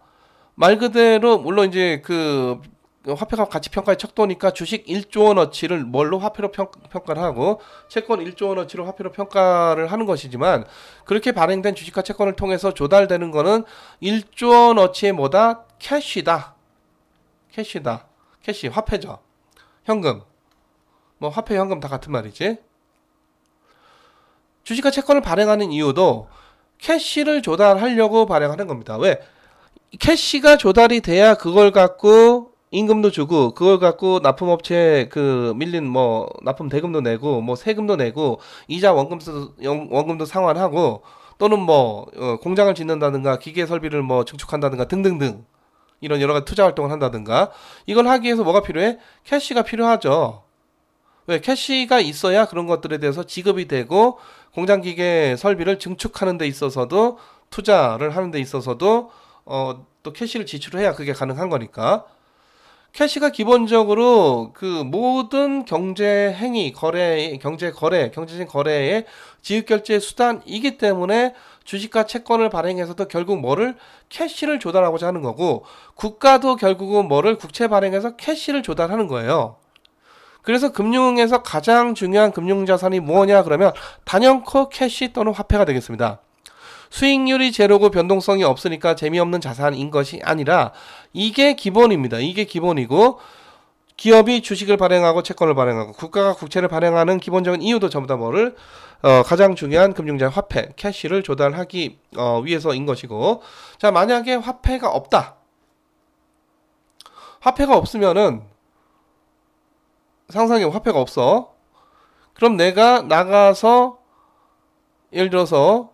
말 그대로 물론 이제 그 화폐가 가치 평가의 척도니까 주식 1조 원어치를 뭘로 화폐로 평가를 하고 채권 1조 원어치로 화폐로 평가를 하는 것이지만 그렇게 발행된 주식과 채권을 통해서 조달되는 거는 1조 원어치의 뭐다? 캐시다. 캐시 화폐죠. 현금. 뭐 화폐 현금 다 같은 말이지. 주식과 채권을 발행하는 이유도 캐시를 조달하려고 발행하는 겁니다. 왜? 캐시가 조달이 돼야 그걸 갖고 임금도 주고 그걸 갖고 납품업체에 그 밀린 뭐 납품 대금도 내고 뭐 세금도 내고 이자 원금도 상환하고 또는 뭐 공장을 짓는다든가 기계 설비를 뭐 증축한다든가 등등등 이런 여러 가지 투자 활동을 한다든가 이걸 하기 위해서 뭐가 필요해? 캐시가 필요하죠. 왜? 캐시가 있어야 그런 것들에 대해서 지급이 되고 공장 기계 설비를 증축하는 데 있어서도 투자를 하는 데 있어서도 또 캐시를 지출을 해야 그게 가능한 거니까. 캐시가 기본적으로 그 모든 경제 행위, 경제적인 거래의 지급결제 수단이기 때문에 주식과 채권을 발행해서도 결국 뭐를? 캐시를 조달하고자 하는 거고, 국가도 결국은 뭐를? 국채 발행해서 캐시를 조달하는 거예요. 그래서 금융에서 가장 중요한 금융자산이 뭐냐 그러면 단연코 캐시 또는 화폐가 되겠습니다. 수익률이 제로고 변동성이 없으니까 재미없는 자산인 것이 아니라 이게 기본입니다. 이게 기본이고 기업이 주식을 발행하고 채권을 발행하고 국가가 국채를 발행하는 기본적인 이유도 전부 다 뭐를 가장 중요한 금융자산 화폐, 캐시를 조달하기 위해서인 것이고 자 만약에 화폐가 없다. 화폐가 없으면은 상상해 화폐가 없어. 그럼 내가 나가서 예를 들어서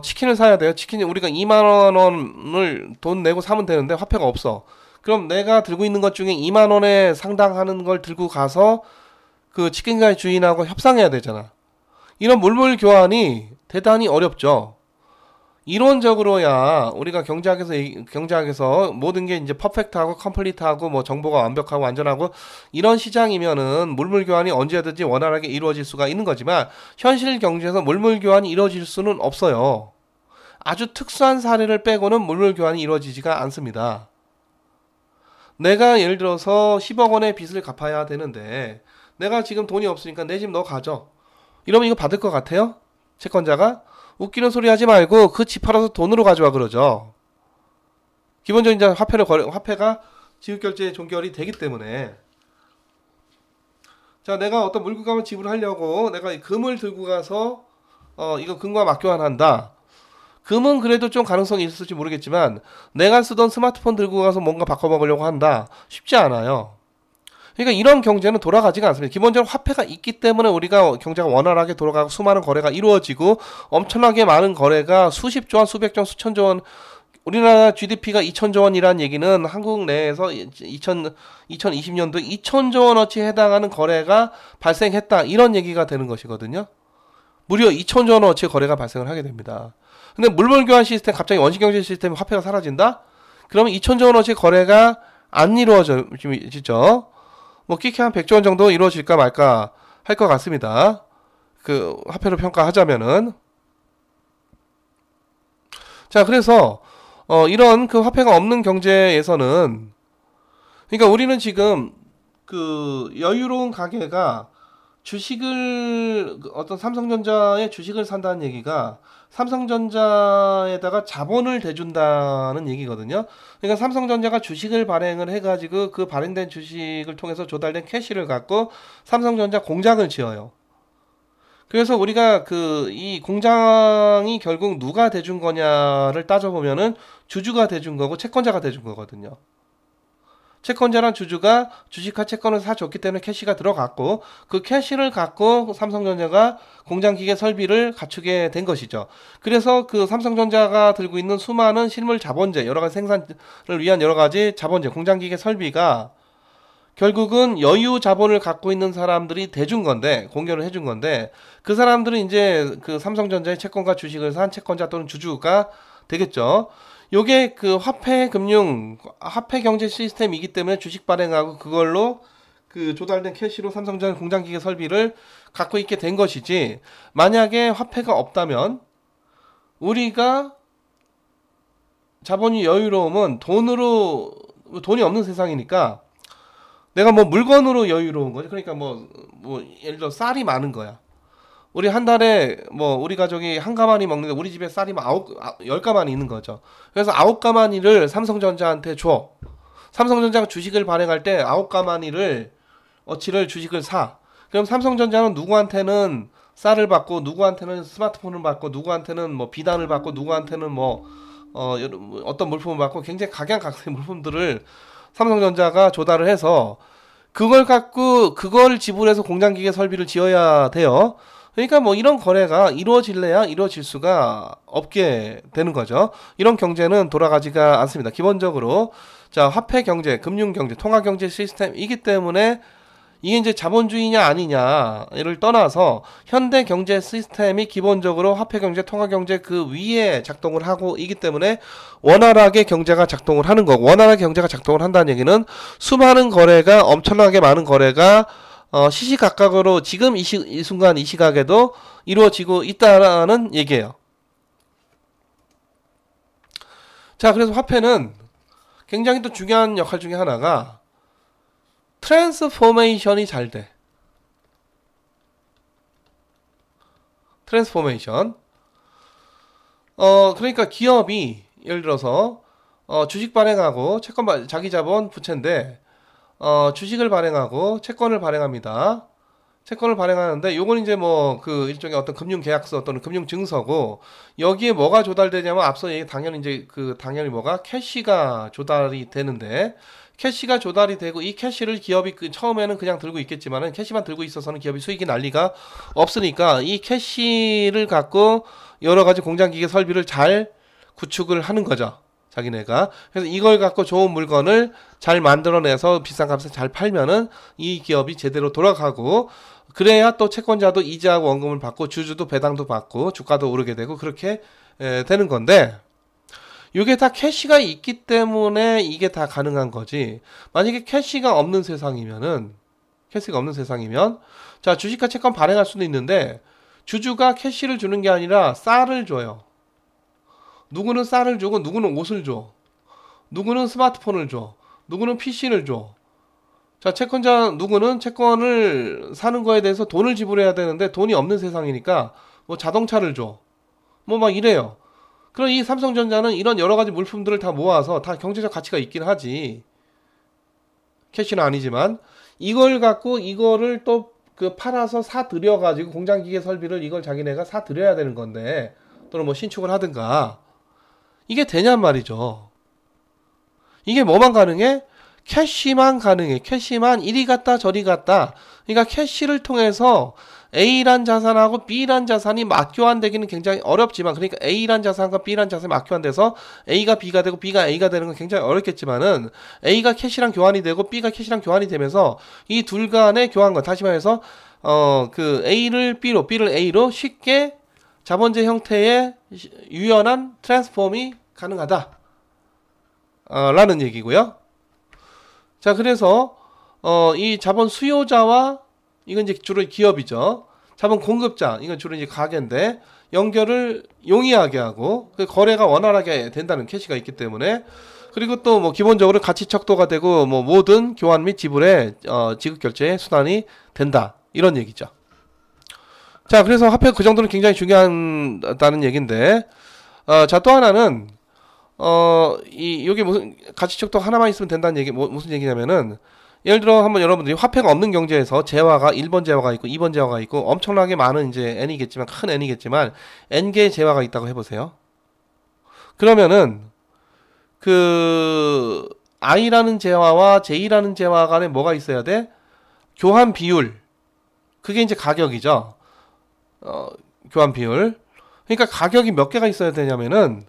치킨을 사야 돼요. 치킨이 우리가 2만 원을 돈 내고 사면 되는데 화폐가 없어. 그럼 내가 들고 있는 것 중에 2만 원에 상당하는 걸 들고 가서 그 치킨가게 주인하고 협상해야 되잖아. 이런 물물 교환이 대단히 어렵죠. 이론적으로야 우리가 경제학에서 모든 게 이제 퍼펙트하고 컴플리트하고 뭐 정보가 완벽하고 안전하고 이런 시장이면은 물물 교환이 언제든지 원활하게 이루어질 수가 있는 거지만 현실 경제에서 물물 교환이 이루어질 수는 없어요. 아주 특수한 사례를 빼고는 물물 교환이 이루어지지가 않습니다. 내가 예를 들어서 10억 원의 빚을 갚아야 되는데 내가 지금 돈이 없으니까 내 집 너 가져. 이러면 이거 받을 것 같아요? 채권자가? 웃기는 소리 하지 말고 그 집 팔아서 돈으로 가져와 그러죠. 기본적인 이제 화폐가 지급결제 종결이 되기 때문에 자 내가 어떤 물건을 지불하려고 내가 금을 들고 가서 이거 금과 맞교환한다. 금은 그래도 좀 가능성이 있을지 모르겠지만 내가 쓰던 스마트폰 들고 가서 뭔가 바꿔먹으려고 한다. 쉽지 않아요. 그러니까 이런 경제는 돌아가지가 않습니다. 기본적으로 화폐가 있기 때문에 우리가 경제가 원활하게 돌아가고 수많은 거래가 이루어지고 엄청나게 많은 거래가 수십조 원, 수백조 원, 수천조 원 우리나라 GDP가 2천조 원이라는 얘기는 한국 내에서 2020년도에 2천조 원어치 해당하는 거래가 발생했다. 이런 얘기가 되는 것이거든요. 무려 2천조 원어치의 거래가 발생을 하게 됩니다. 근데 물물 교환 시스템 갑자기 원시경제 시스템 화폐가 사라진다? 그러면 2천조 원어치의 거래가 안 이루어지죠. 뭐 끼케 한 100조 원 정도 이루어질까 말까 할 것 같습니다. 그 화폐로 평가하자면은 자 그래서 이런 그 화폐가 없는 경제에서는 그러니까 우리는 지금 그 여유로운 가게가 주식을 어떤 삼성전자의 주식을 산다는 얘기가 삼성전자에다가 자본을 대준다는 얘기거든요. 그러니까 삼성전자가 주식을 발행을 해가지고 그 발행된 주식을 통해서 조달된 캐시를 갖고 삼성전자 공장을 지어요. 그래서 우리가 그 이 공장이 결국 누가 대준 거냐를 따져보면은 주주가 대준 거고 채권자가 대준 거거든요. 채권자란 주주가 주식과 채권을 사줬기 때문에 캐시가 들어갔고 그 캐시를 갖고 삼성전자가 공장기계 설비를 갖추게 된 것이죠. 그래서 그 삼성전자가 들고 있는 수많은 실물 자본재, 여러 가지 생산을 위한 여러 가지 자본재, 공장기계 설비가 결국은 여유 자본을 갖고 있는 사람들이 대준 건데, 공개를 해준 건데, 그 사람들은 이제 그 삼성전자의 채권과 주식을 산 채권자 또는 주주가 되겠죠. 요게 그 화폐 경제 시스템이기 때문에 주식 발행하고 그걸로 그 조달된 캐시로 삼성전자 공장기계 설비를 갖고 있게 된 것이지, 만약에 화폐가 없다면 우리가 자본이 여유로우면 돈이 없는 세상이니까 내가 뭐 물건으로 여유로운 거지. 그러니까 뭐 예를 들어 쌀이 많은 거야. 우리 한 달에 뭐 우리 가족이 한 가마니 먹는데 우리 집에 쌀이 뭐 10가마니 있는 거죠. 그래서 9가마니를 삼성전자한테 줘. 삼성전자가 주식을 발행할 때 9가마니를 어치를 주식을 사. 그럼 삼성전자는 누구한테는 쌀을 받고, 누구한테는 스마트폰을 받고, 누구한테는 뭐 비단을 받고, 누구한테는 어떤 물품을 받고, 굉장히 각양각색의 물품들을 삼성전자가 조달을 해서 그걸 갖고 그걸 지불해서 공장기계 설비를 지어야 돼요. 그러니까 뭐 이런 거래가 이루어질래야 이루어질 수가 없게 되는 거죠. 이런 경제는 돌아가지가 않습니다. 기본적으로 자, 화폐 경제, 금융 경제, 통화 경제 시스템이기 때문에 이게 이제 자본주의냐 아니냐를 떠나서 현대 경제 시스템이 기본적으로 화폐 경제, 통화 경제 그 위에 작동을 하고 있기 때문에 원활하게 경제가 작동을 하는 거고, 원활하게 경제가 작동을 한다는 얘기는 수많은 거래가, 엄청나게 많은 거래가 시시각각으로 지금 이 순간 이 시각에도 이루어지고 있다라는 얘기예요. 자, 그래서 화폐는 굉장히 또 중요한 역할 중에 하나가 트랜스포메이션이 잘 돼. 트랜스포메이션. 그러니까 기업이 예를 들어서 주식 발행하고 자기 자본 부채인데 주식을 발행하고 채권을 발행합니다. 채권을 발행하는데 요건 이제 뭐 그 일종의 어떤 금융 계약서 또는 금융 증서고, 여기에 뭐가 조달되냐면 앞서 당연히 이제 당연히 뭐가 캐시가 조달이 되는데, 캐시가 조달이 되고 이 캐시를 기업이 처음에는 그냥 들고 있겠지만은 캐시만 들고 있어서는 기업이 수익이 날 리가 없으니까 이 캐시를 갖고 여러 가지 공장기계 설비를 잘 구축을 하는 거죠. 자기네가. 그래서 이걸 갖고 좋은 물건을 잘 만들어내서 비싼 값에 잘 팔면은 이 기업이 제대로 돌아가고, 그래야 또 채권자도 이자하고 원금을 받고 주주도 배당도 받고 주가도 오르게 되고 그렇게 되는 건데, 이게 다 캐시가 있기 때문에 이게 다 가능한 거지. 만약에 캐시가 없는 세상이면 자, 주식과 채권 발행할 수도 있는데 주주가 캐시를 주는 게 아니라 쌀을 줘요. 누구는 쌀을 주고 누구는 옷을 줘. 누구는 스마트폰을 줘. 누구는 PC를 줘. 자, 채권자 누구는 채권을 사는 거에 대해서 돈을 지불해야 되는데 돈이 없는 세상이니까 뭐 자동차를 줘. 뭐 막 이래요. 그럼 이 삼성전자는 이런 여러 가지 물품들을 다 모아서 다 경제적 가치가 있긴 하지. 캐시는 아니지만 이걸 갖고 이거를 또 팔아서 사들여가지고 공장기계 설비를 이걸 자기네가 사들여야 되는 건데, 또는 뭐 신축을 하든가, 이게 되냔 말이죠. 이게 뭐만 가능해? 캐시만 가능해. 캐시만 이리 갔다 저리 갔다. 그러니까 캐시를 통해서 A란 자산하고 B란 자산이 맞교환되기는 굉장히 어렵지만, 그러니까 A란 자산과 B란 자산이 맞교환돼서 A가 B가 되고 B가 A가 되는 건 굉장히 어렵겠지만은, A가 캐시랑 교환이 되고 B가 캐시랑 교환이 되면서 이 둘 간의 교환권, 다시 말해서 A를 B로, B를 A로 쉽게 자본재 형태의 유연한 트랜스폼이 가능하다 라는 얘기고요. 자, 그래서 이 자본 수요자와, 이건 이제 주로 기업이죠. 자본 공급자, 이건 주로 이제 가게인데, 연결을 용이하게 하고 그 거래가 원활하게 된다는 캐시가 있기 때문에, 그리고 또 뭐 기본적으로 가치 척도가 되고 뭐 모든 교환 및 지불의 지급 결제의 수단이 된다, 이런 얘기죠. 자, 그래서 화폐 그 정도는 굉장히 중요하다는 얘기인데, 자, 또 하나는 요게 무슨 가치 척도 하나만 있으면 된다는 얘기, 무슨 얘기냐면은, 예를 들어 한번 여러분들이 화폐가 없는 경제에서 재화가 1번 재화가 있고 2번 재화가 있고 엄청나게 많은 이제 n이겠지만, 큰 n이겠지만 n개의 재화가 있다고 해보세요. 그러면은 I라는 재화와 J라는 재화 간에 뭐가 있어야 돼? 교환 비율. 그게 이제 가격이죠. 교환 비율. 그러니까 가격이 몇 개가 있어야 되냐면은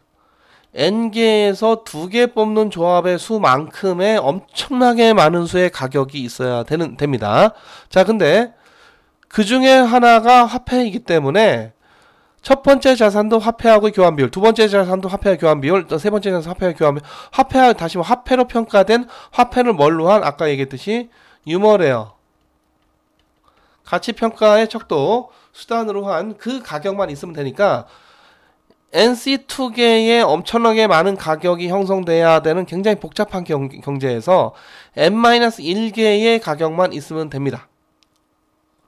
n개에서 2개 뽑는 조합의 수만큼의 엄청나게 많은 수의 가격이 있어야 됩니다. 자, 근데 그 중에 하나가 화폐이기 때문에 첫 번째 자산도 화폐하고 교환 비율, 두 번째 자산도 화폐와 교환 비율, 또 세 번째 자산 화폐와 교환 비율, 다시 화폐로 평가된 화폐를 뭘로 한 아까 얘기했듯이 유머레어 가치 평가의 척도 수단으로 한 그 가격만 있으면 되니까 NC2개의 엄청나게 많은 가격이 형성돼야 되는 굉장히 복잡한 경제에서 N-1개의 가격만 있으면 됩니다.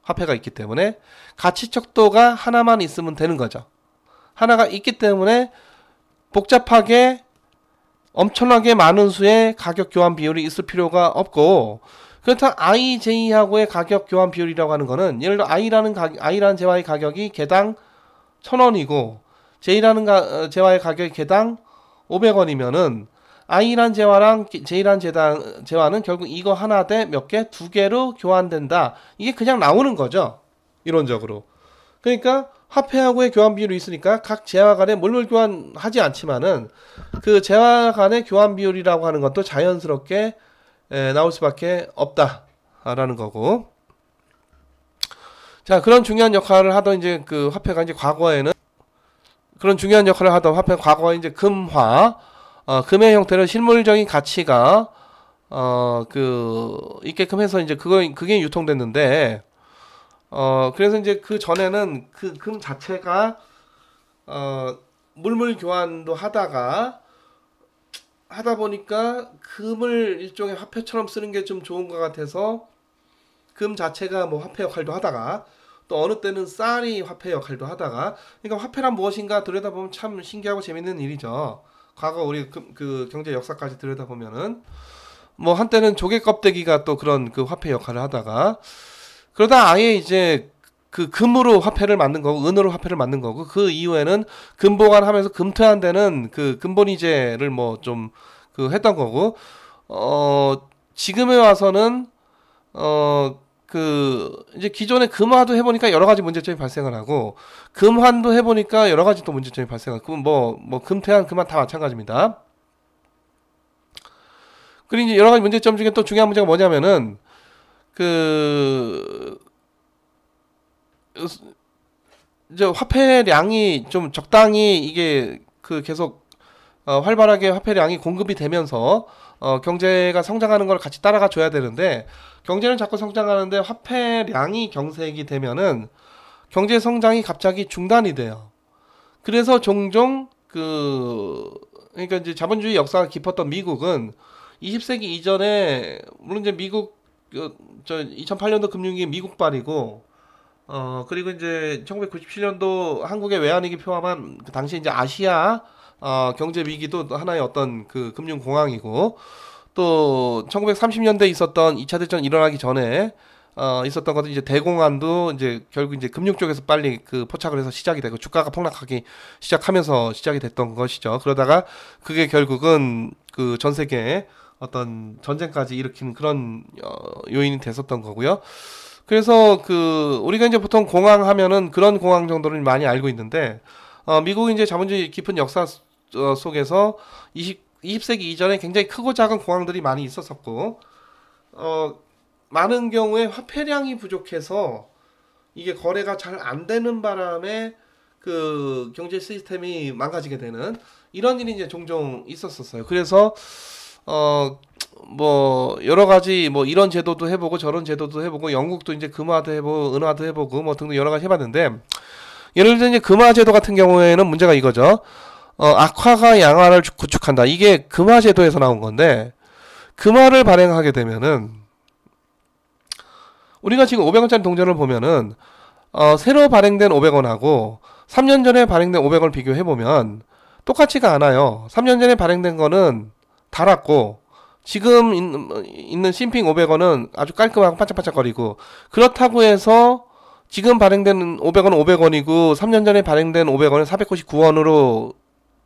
화폐가 있기 때문에 가치 척도가 하나만 있으면 되는 거죠. 하나가 있기 때문에 복잡하게 엄청나게 많은 수의 가격 교환 비율이 있을 필요가 없고, 그렇다면 IJ하고의 가격 교환 비율이라고 하는 거는 예를 들어 I라는 재화의 가격이 개당 1,000원이고 J라는 재화의 가격이 개당 500원이면은 I란 재화랑 J란 재화는 결국 이거 하나 대 몇 개? 2개로 교환된다. 이게 그냥 나오는 거죠. 이론적으로. 그러니까 화폐하고의 교환 비율이 있으니까 각 재화 간에 물물 교환하지 않지만은 그 재화 간의 교환 비율이라고 하는 것도 자연스럽게 나올 수밖에 없다라는 거고. 자, 그런 중요한 역할을 하던 이제 그 화폐가 이제 과거에는 그런 중요한 역할을 하던 화폐가 과거에 이제 금화, 금의 형태로 실물적인 가치가 있게끔 해서 이제 그게 유통됐는데, 그래서 이제 그 전에는 그 금 자체가 물물 교환도 하다 보니까 금을 일종의 화폐처럼 쓰는 게 좀 좋은 것 같아서 금 자체가 뭐 화폐 역할도 하다가 또 어느 때는 쌀이 화폐 역할도 하다가, 그러니까 화폐란 무엇인가 들여다보면 참 신기하고 재밌는 일이죠. 과거 우리 그 경제 역사까지 들여다보면은 뭐 한때는 조개 껍데기가 또 그런 그 화폐 역할을 하다가 그러다 아예 이제 그 금으로 화폐를 만든 거고 은으로 화폐를 만든 거고, 그 이후에는 금 보관하면서 금퇴한되는 그 금본위제를 뭐 좀 그 했던 거고, 지금에 와서는 이제 기존에 금화도 해보니까 여러 가지 문제점이 발생을 하고, 금환도 해보니까 여러 가지 또 문제점이 발생하고, 뭐 금퇴한 금환 다 마찬가지입니다. 그리고 이제 여러 가지 문제점 중에 또 중요한 문제가 뭐냐면은 이제 화폐량이 좀 적당히 이게 계속 활발하게 화폐량이 공급이 되면서 경제가 성장하는 걸 같이 따라가 줘야 되는데, 경제는 자꾸 성장하는데 화폐량이 경색이 되면은 경제 성장이 갑자기 중단이 돼요. 그래서 종종 그러니까 이제 자본주의 역사가 깊었던 미국은 20세기 이전에 물론 이제 미국 2008년도 금융위기 미국발이고, 그리고 이제 1997년도 한국의 외환위기 포함한 그 당시 이제 아시아 경제 위기도 하나의 어떤 그 금융 공황이고, 또 1930년대에 있었던 2차 대전 일어나기 전에 있었던 것도 이제 대공황도 이제 결국 이제 금융 쪽에서 빨리 그 포착을 해서 시작이 되고 주가가 폭락하기 시작하면서 시작이 됐던 것이죠. 그러다가 그게 결국은 그 전 세계에 어떤 전쟁까지 일으키는 그런 요인이 됐었던 거고요. 그래서 우리가 이제 보통 공황 하면은 그런 공황 정도를 많이 알고 있는데, 미국이 이제 자본주의 깊은 역사 속에서 20세기 이전에 굉장히 크고 작은 공황들이 많이 있었었고, 많은 경우에 화폐량이 부족해서 이게 거래가 잘 안 되는 바람에 그 경제 시스템이 망가지게 되는 이런 일이 이제 종종 있었었어요. 그래서 뭐 여러 가지 뭐 이런 제도도 해보고 저런 제도도 해보고, 영국도 이제 금화도 해보고 은화도 해보고 뭐 등등 여러 가지 해봤는데, 예를 들어 이제 금화 제도 같은 경우에는 문제가 이거죠. 악화가 양화를 구축한다. 이게 금화 제도에서 나온 건데, 금화를 발행하게 되면은 우리가 지금 500원짜리 동전을 보면은 새로 발행된 500원하고 3년 전에 발행된 500원을 비교해보면 똑같지가 않아요. 3년 전에 발행된 거는 달았고 지금 있는 신핑 500원은 아주 깔끔하고 반짝반짝거리고, 그렇다고 해서 지금 발행된 500원은 500원이고 3년 전에 발행된 500원은 499원으로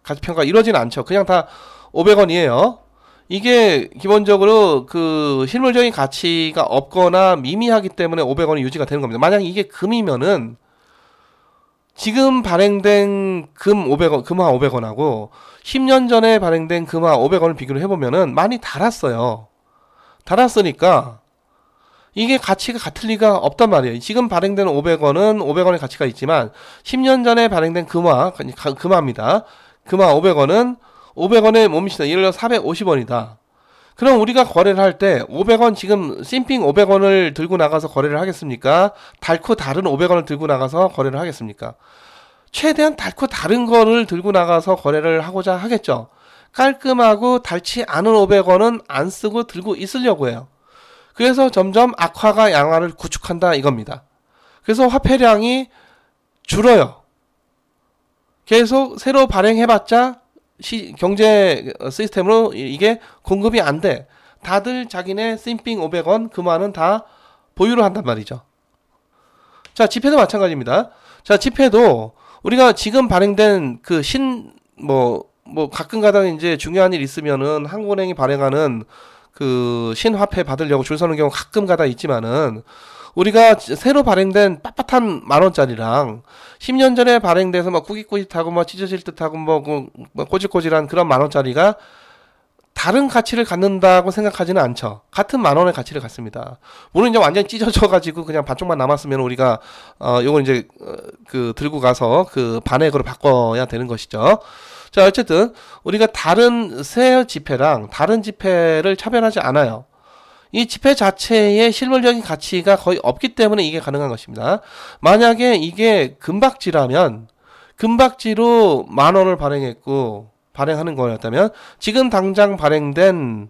가치평가 이러진 않죠. 그냥 다 500원이에요. 이게 기본적으로 그 실물적인 가치가 없거나 미미하기 때문에 500원이 유지가 되는 겁니다. 만약 이게 금이면은 지금 발행된 금 500원, 금화 500원하고 10년 전에 발행된 금화 500원을 비교를 해보면은 많이 달았어요. 달았으니까 이게 가치가 같을 리가 없단 말이에요. 지금 발행되는 500원은 500원의 가치가 있지만 10년 전에 발행된 금화입니다. 금화 500원은 500원에 뭡니다. 예를 들어 450원이다. 그럼 우리가 거래를 할 때 500원 지금 싱핑 500원을 들고 나가서 거래를 하겠습니까? 달고 다른 500원을 들고 나가서 거래를 하겠습니까? 최대한 달고 다른 거를 들고 나가서 거래를 하고자 하겠죠. 깔끔하고 달지 않은 500원은 안 쓰고 들고 있으려고 해요. 그래서 점점 악화가 양화를 구축한다 이겁니다. 그래서 화폐량이 줄어요. 계속 새로 발행해봤자 경제 시스템으로 이게 공급이 안 돼. 다들 자기네 싱핑 500원 금화는 다 보유를 한단 말이죠. 자, 지폐도 마찬가지입니다. 자, 지폐도 우리가 지금 발행된 그 가끔가다 이제 중요한 일 있으면은 한국은행이 발행하는 그 신화폐 받으려고 줄 서는 경우 가끔가다 있지만은 우리가 새로 발행된 빳빳한 만원짜리랑 10년 전에 발행돼서 막 꾸깃꾸깃하고 막 찢어질 듯하고 뭐 꼬질꼬질한 그런 만원짜리가 다른 가치를 갖는다고 생각하지는 않죠. 같은 만원의 가치를 갖습니다. 물론 이제 완전히 찢어져가지고 그냥 반쪽만 남았으면 우리가 요걸 이제 그 들고 가서 그 반액으로 바꿔야 되는 것이죠. 자, 어쨌든 우리가 다른 새 지폐랑 다른 지폐를 차별하지 않아요. 이 지폐 자체의 실물적인 가치가 거의 없기 때문에 이게 가능한 것입니다. 만약에 이게 금박지라면 금박지로 10,000원을 발행하는 거였다면 지금 당장 발행된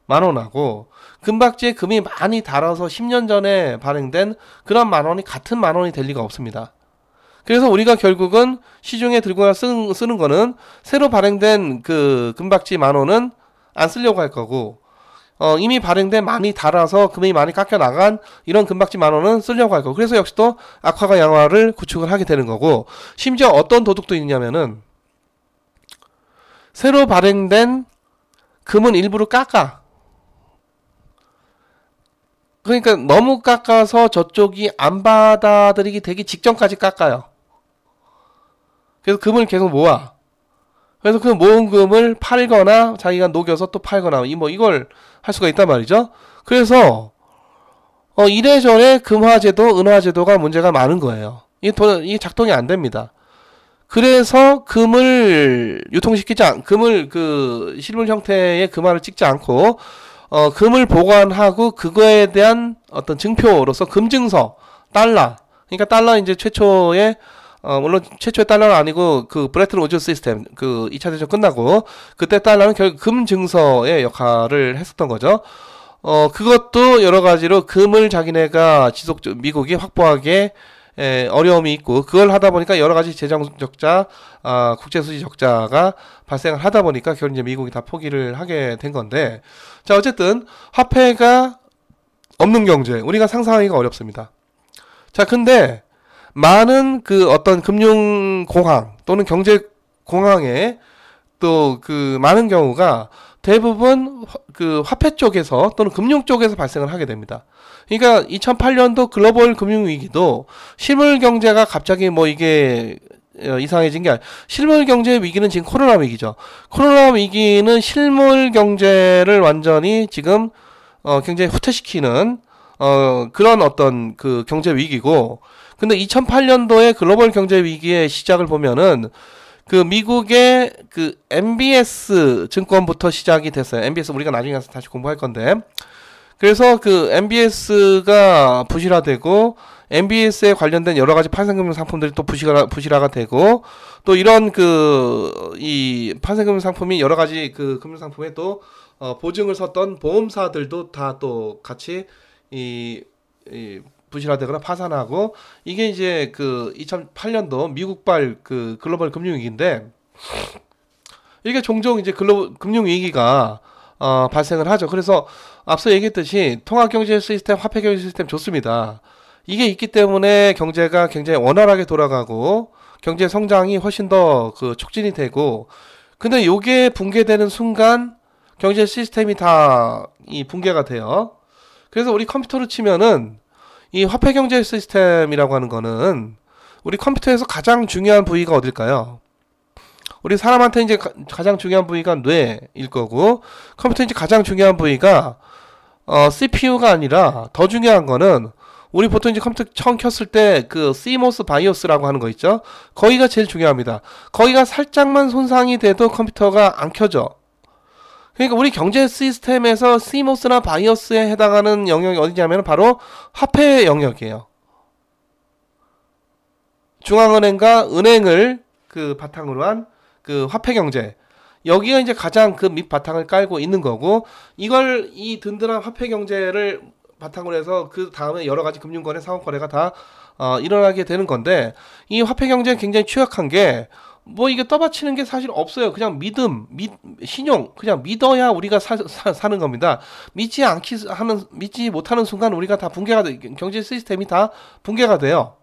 10,000원하고 금박지에 금이 많이 달아서 10년 전에 발행된 그런 10,000원이 같은 10,000원이 될 리가 없습니다. 그래서 우리가 결국은 시중에 들고 쓰는 거는 새로 발행된 그 금박지 10,000원은 안 쓰려고 할 거고 이미 발행된 많이 달아서 금이 많이 깎여 나간 이런 금박지 10,000원은 쓰려고 할 거고 그래서 역시 또 악화가 양화를 구축을 하게 되는 거고 심지어 어떤 도둑도 있냐면은 새로 발행된 금은 일부러 깎아. 그러니까 너무 깎아서 저쪽이 안 받아들이게 되기 직전까지 깎아요. 그래서 금을 계속 모아. 그래서 그 모은 금을 팔거나 자기가 녹여서 또 팔거나 이걸 할 수가 있단 말이죠. 그래서 이래저래 금화제도, 은화제도가 문제가 많은 거예요. 이게 작동이 안 됩니다. 그래서 금을 금을 그 실물 형태의 금화를 찍지 않고 금을 보관하고 그거에 대한 어떤 증표로서 금증서, 달러. 그러니까 달러 이제 최초의 물론 최초의 달러는 아니고 그 브레튼 우즈 시스템 그 2차 대전 끝나고 그때 달러는 결국 금증서의 역할을 했었던 거죠. 그것도 여러 가지로 금을 자기네가 미국이 확보하게 어려움이 있고 그걸 하다 보니까 여러 가지 재정 적자, 국제 수지 적자가 발생을 하다 보니까 결국 이제 미국이 다 포기를 하게 된 건데 자 어쨌든 화폐가 없는 경제 우리가 상상하기가 어렵습니다. 자 근데 많은 그 어떤 금융 공황 또는 경제 공황에 또 그 많은 경우가 대부분 그 화폐 쪽에서 또는 금융 쪽에서 발생을 하게 됩니다. 그러니까 2008년도 글로벌 금융위기도 실물 경제가 갑자기 이게 이상해진 게 아니라 실물 경제 위기는 지금 코로나 위기죠. 코로나 위기는 실물 경제를 완전히 지금 굉장히 후퇴시키는 그런 어떤 그 경제 위기고 근데 2008년도에 글로벌 경제 위기의 시작을 보면은 그 미국의 그 MBS 증권부터 시작이 됐어요. MBS 우리가 나중에 가서 다시 공부할 건데. 그래서 그 MBS가 부실화되고 MBS에 관련된 여러 가지 파생금융 상품들이 또 부실화가 되고 또 이런 이 파생금융 상품이 여러 가지 그 금융 상품에 또 보증을 섰던 보험사들도 다 또 같이 부실화되거나 파산하고 이게 이제 그 2008년도 미국발 그 글로벌 금융위기인데 이게 종종 이제 금융위기가 발생을 하죠. 그래서 앞서 얘기했듯이 통합경제 시스템, 화폐경제 시스템 좋습니다. 이게 있기 때문에 경제가 굉장히 원활하게 돌아가고 경제 성장이 훨씬 더 그 촉진이 되고 근데 요게 붕괴되는 순간 경제 시스템이 다 이 붕괴가 돼요. 그래서 우리 컴퓨터로 치면은 이 화폐 경제 시스템이라고 하는 거는 우리 컴퓨터에서 가장 중요한 부위가 어딜까요? 우리 사람한테 이제 가장 중요한 부위가 뇌일 거고, 컴퓨터 이제 가장 중요한 부위가 CPU가 아니라 더 중요한 거는 우리 보통 이제 컴퓨터 처음 켰을 때 그 CMOS 바이오스라고 하는 거 있죠? 거기가 제일 중요합니다. 거기가 살짝만 손상이 돼도 컴퓨터가 안 켜져. 그러니까 우리 경제 시스템에서 CMOS나 바이오스에 해당하는 영역이 어디냐면 바로 화폐 영역이에요. 중앙은행과 은행을 그 바탕으로 한 그 화폐 경제. 여기가 이제 가장 그 밑바탕을 깔고 있는 거고, 이걸 이 든든한 화폐 경제를 바탕으로 해서 그 다음에 여러 가지 금융거래, 사업거래가 다 일어나게 되는 건데, 이 화폐 경제는 굉장히 취약한 게 뭐 이게 떠받치는 게 사실 없어요. 그냥 신용, 그냥 믿어야 우리가 사는 겁니다. 믿지 못하는 순간 우리가 다 붕괴가 돼, 경제 시스템이 다 붕괴가 돼요.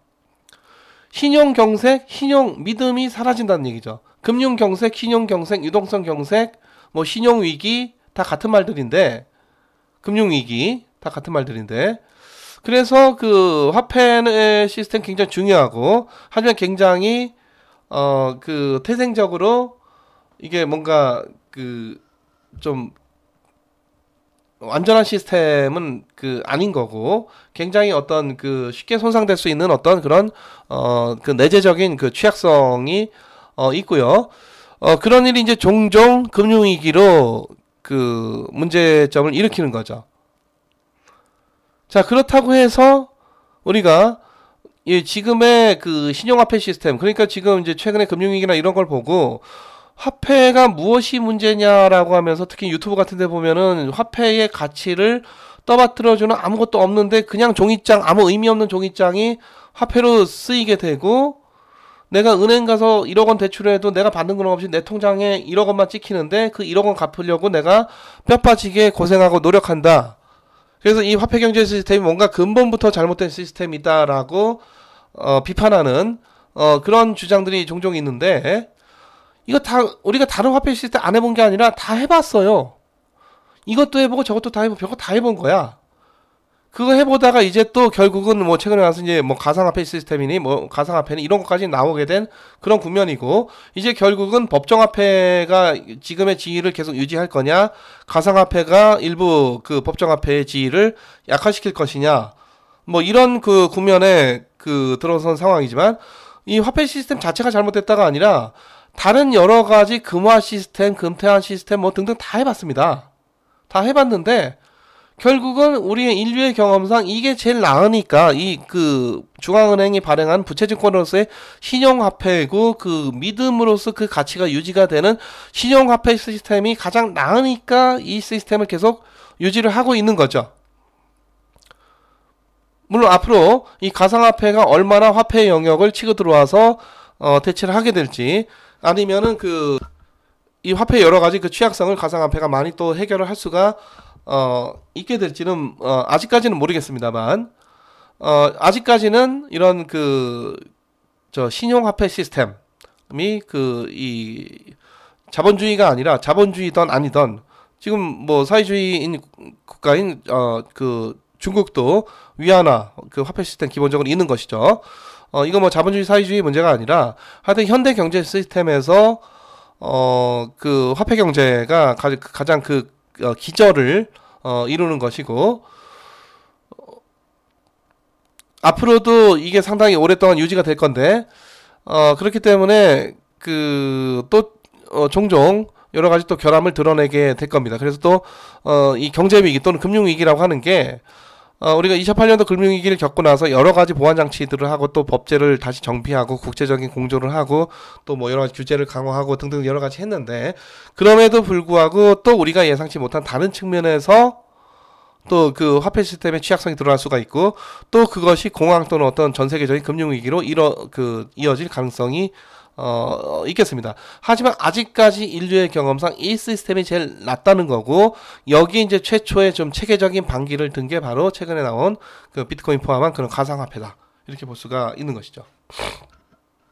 신용 경색, 신용 믿음이 사라진다는 얘기죠. 금융 경색, 신용 경색, 유동성 경색, 뭐 신용 위기 다 같은 말들인데, 금융 위기 다 같은 말들인데, 그래서 그 화폐의 시스템 굉장히 중요하고, 하지만 굉장히 그 태생적으로 이게 뭔가 그 좀 완전한 시스템은 그 아닌 거고, 굉장히 어떤 그 쉽게 손상될 수 있는 어떤 그런 그 내재적인 그 취약성이 있고요. 그런 일이 이제 종종 금융위기로 그 문제점을 일으키는 거죠. 자, 그렇다고 해서 우리가 지금의 그 신용화폐 시스템, 그러니까 지금 이제 최근에 금융위기나 이런 걸 보고 화폐가 무엇이 문제냐라고 하면서 특히 유튜브 같은 데 보면은 화폐의 가치를 떠받들어주는 아무것도 없는데 그냥 종이장, 아무 의미 없는 종이장이 화폐로 쓰이게 되고, 내가 은행 가서 1억 원 대출해도 내가 받는 건 없이 내 통장에 1억 원만 찍히는데 그 1억 원 갚으려고 내가 뼈 빠지게 고생하고 노력한다. 그래서 이 화폐 경제 시스템이 뭔가 근본부터 잘못된 시스템이다라고 비판하는 그런 주장들이 종종 있는데, 이거 다 우리가 다른 화폐 시스템 안 해본 게 아니라 다 해봤어요. 이것도 해보고 저것도 다 해보고 별거 다 해본 거야. 그거 해보다가 이제 또 결국은 뭐 최근에 와서 이제 뭐 가상화폐 시스템이니 뭐 가상화폐니 이런 것까지 나오게 된 그런 국면이고, 이제 결국은 법정화폐가 지금의 지위를 계속 유지할 거냐, 가상화폐가 일부 그 법정화폐의 지위를 약화시킬 것이냐, 뭐 이런 그 국면에 그 들어선 상황이지만, 이 화폐 시스템 자체가 잘못됐다가 아니라 다른 여러 가지 금화 시스템, 금태환 시스템 뭐 등등 다 해봤습니다. 다 해봤는데 결국은 우리의 인류의 경험상 이게 제일 나으니까 이 그 중앙은행이 발행한 부채증권으로서의 신용화폐고, 그 믿음으로서 그 가치가 유지가 되는 신용화폐 시스템이 가장 나으니까 이 시스템을 계속 유지를 하고 있는 거죠. 물론 앞으로 이 가상화폐가 얼마나 화폐 영역을 치고 들어와서 대체를 하게 될지, 아니면은 그 이 화폐 여러 가지 그 취약성을 가상화폐가 많이 또 해결을 할 수가 있게 될지는 아직까지는 모르겠습니다만, 아직까지는 이런 그 신용화폐 시스템이 그 이 자본주의가 아니라, 자본주의든 아니든 지금 뭐 사회주의인 국가인 그 중국도 위안화 그 화폐 시스템 기본적으로 있는 것이죠. 이거 뭐 자본주의 사회주의 문제가 아니라 하여튼 현대 경제 시스템에서 그 화폐 경제가 가장 그 기저를 이루는 것이고, 앞으로도 이게 상당히 오랫동안 유지가 될 건데, 그렇기 때문에 그 또 종종 여러 가지 또 결함을 드러내게 될 겁니다. 그래서 또 이 경제 위기 또는 금융 위기라고 하는 게, 우리가 2008년도 금융위기를 겪고 나서 여러 가지 보완 장치들을 하고 또 법제를 다시 정비하고 국제적인 공조를 하고 또 뭐 여러 가지 규제를 강화하고 등등 여러 가지 했는데, 그럼에도 불구하고 또 우리가 예상치 못한 다른 측면에서 또 그 화폐 시스템의 취약성이 드러날 수가 있고, 또 그것이 공황 또는 어떤 전 세계적인 금융위기로 이어질 가능성이 있겠습니다. 하지만 아직까지 인류의 경험상 이 시스템이 제일 낫다는 거고, 여기 이제 최초의 좀 체계적인 반기를 든 게 바로 최근에 나온 그 비트코인 포함한 그런 가상화폐다, 이렇게 볼 수가 있는 것이죠.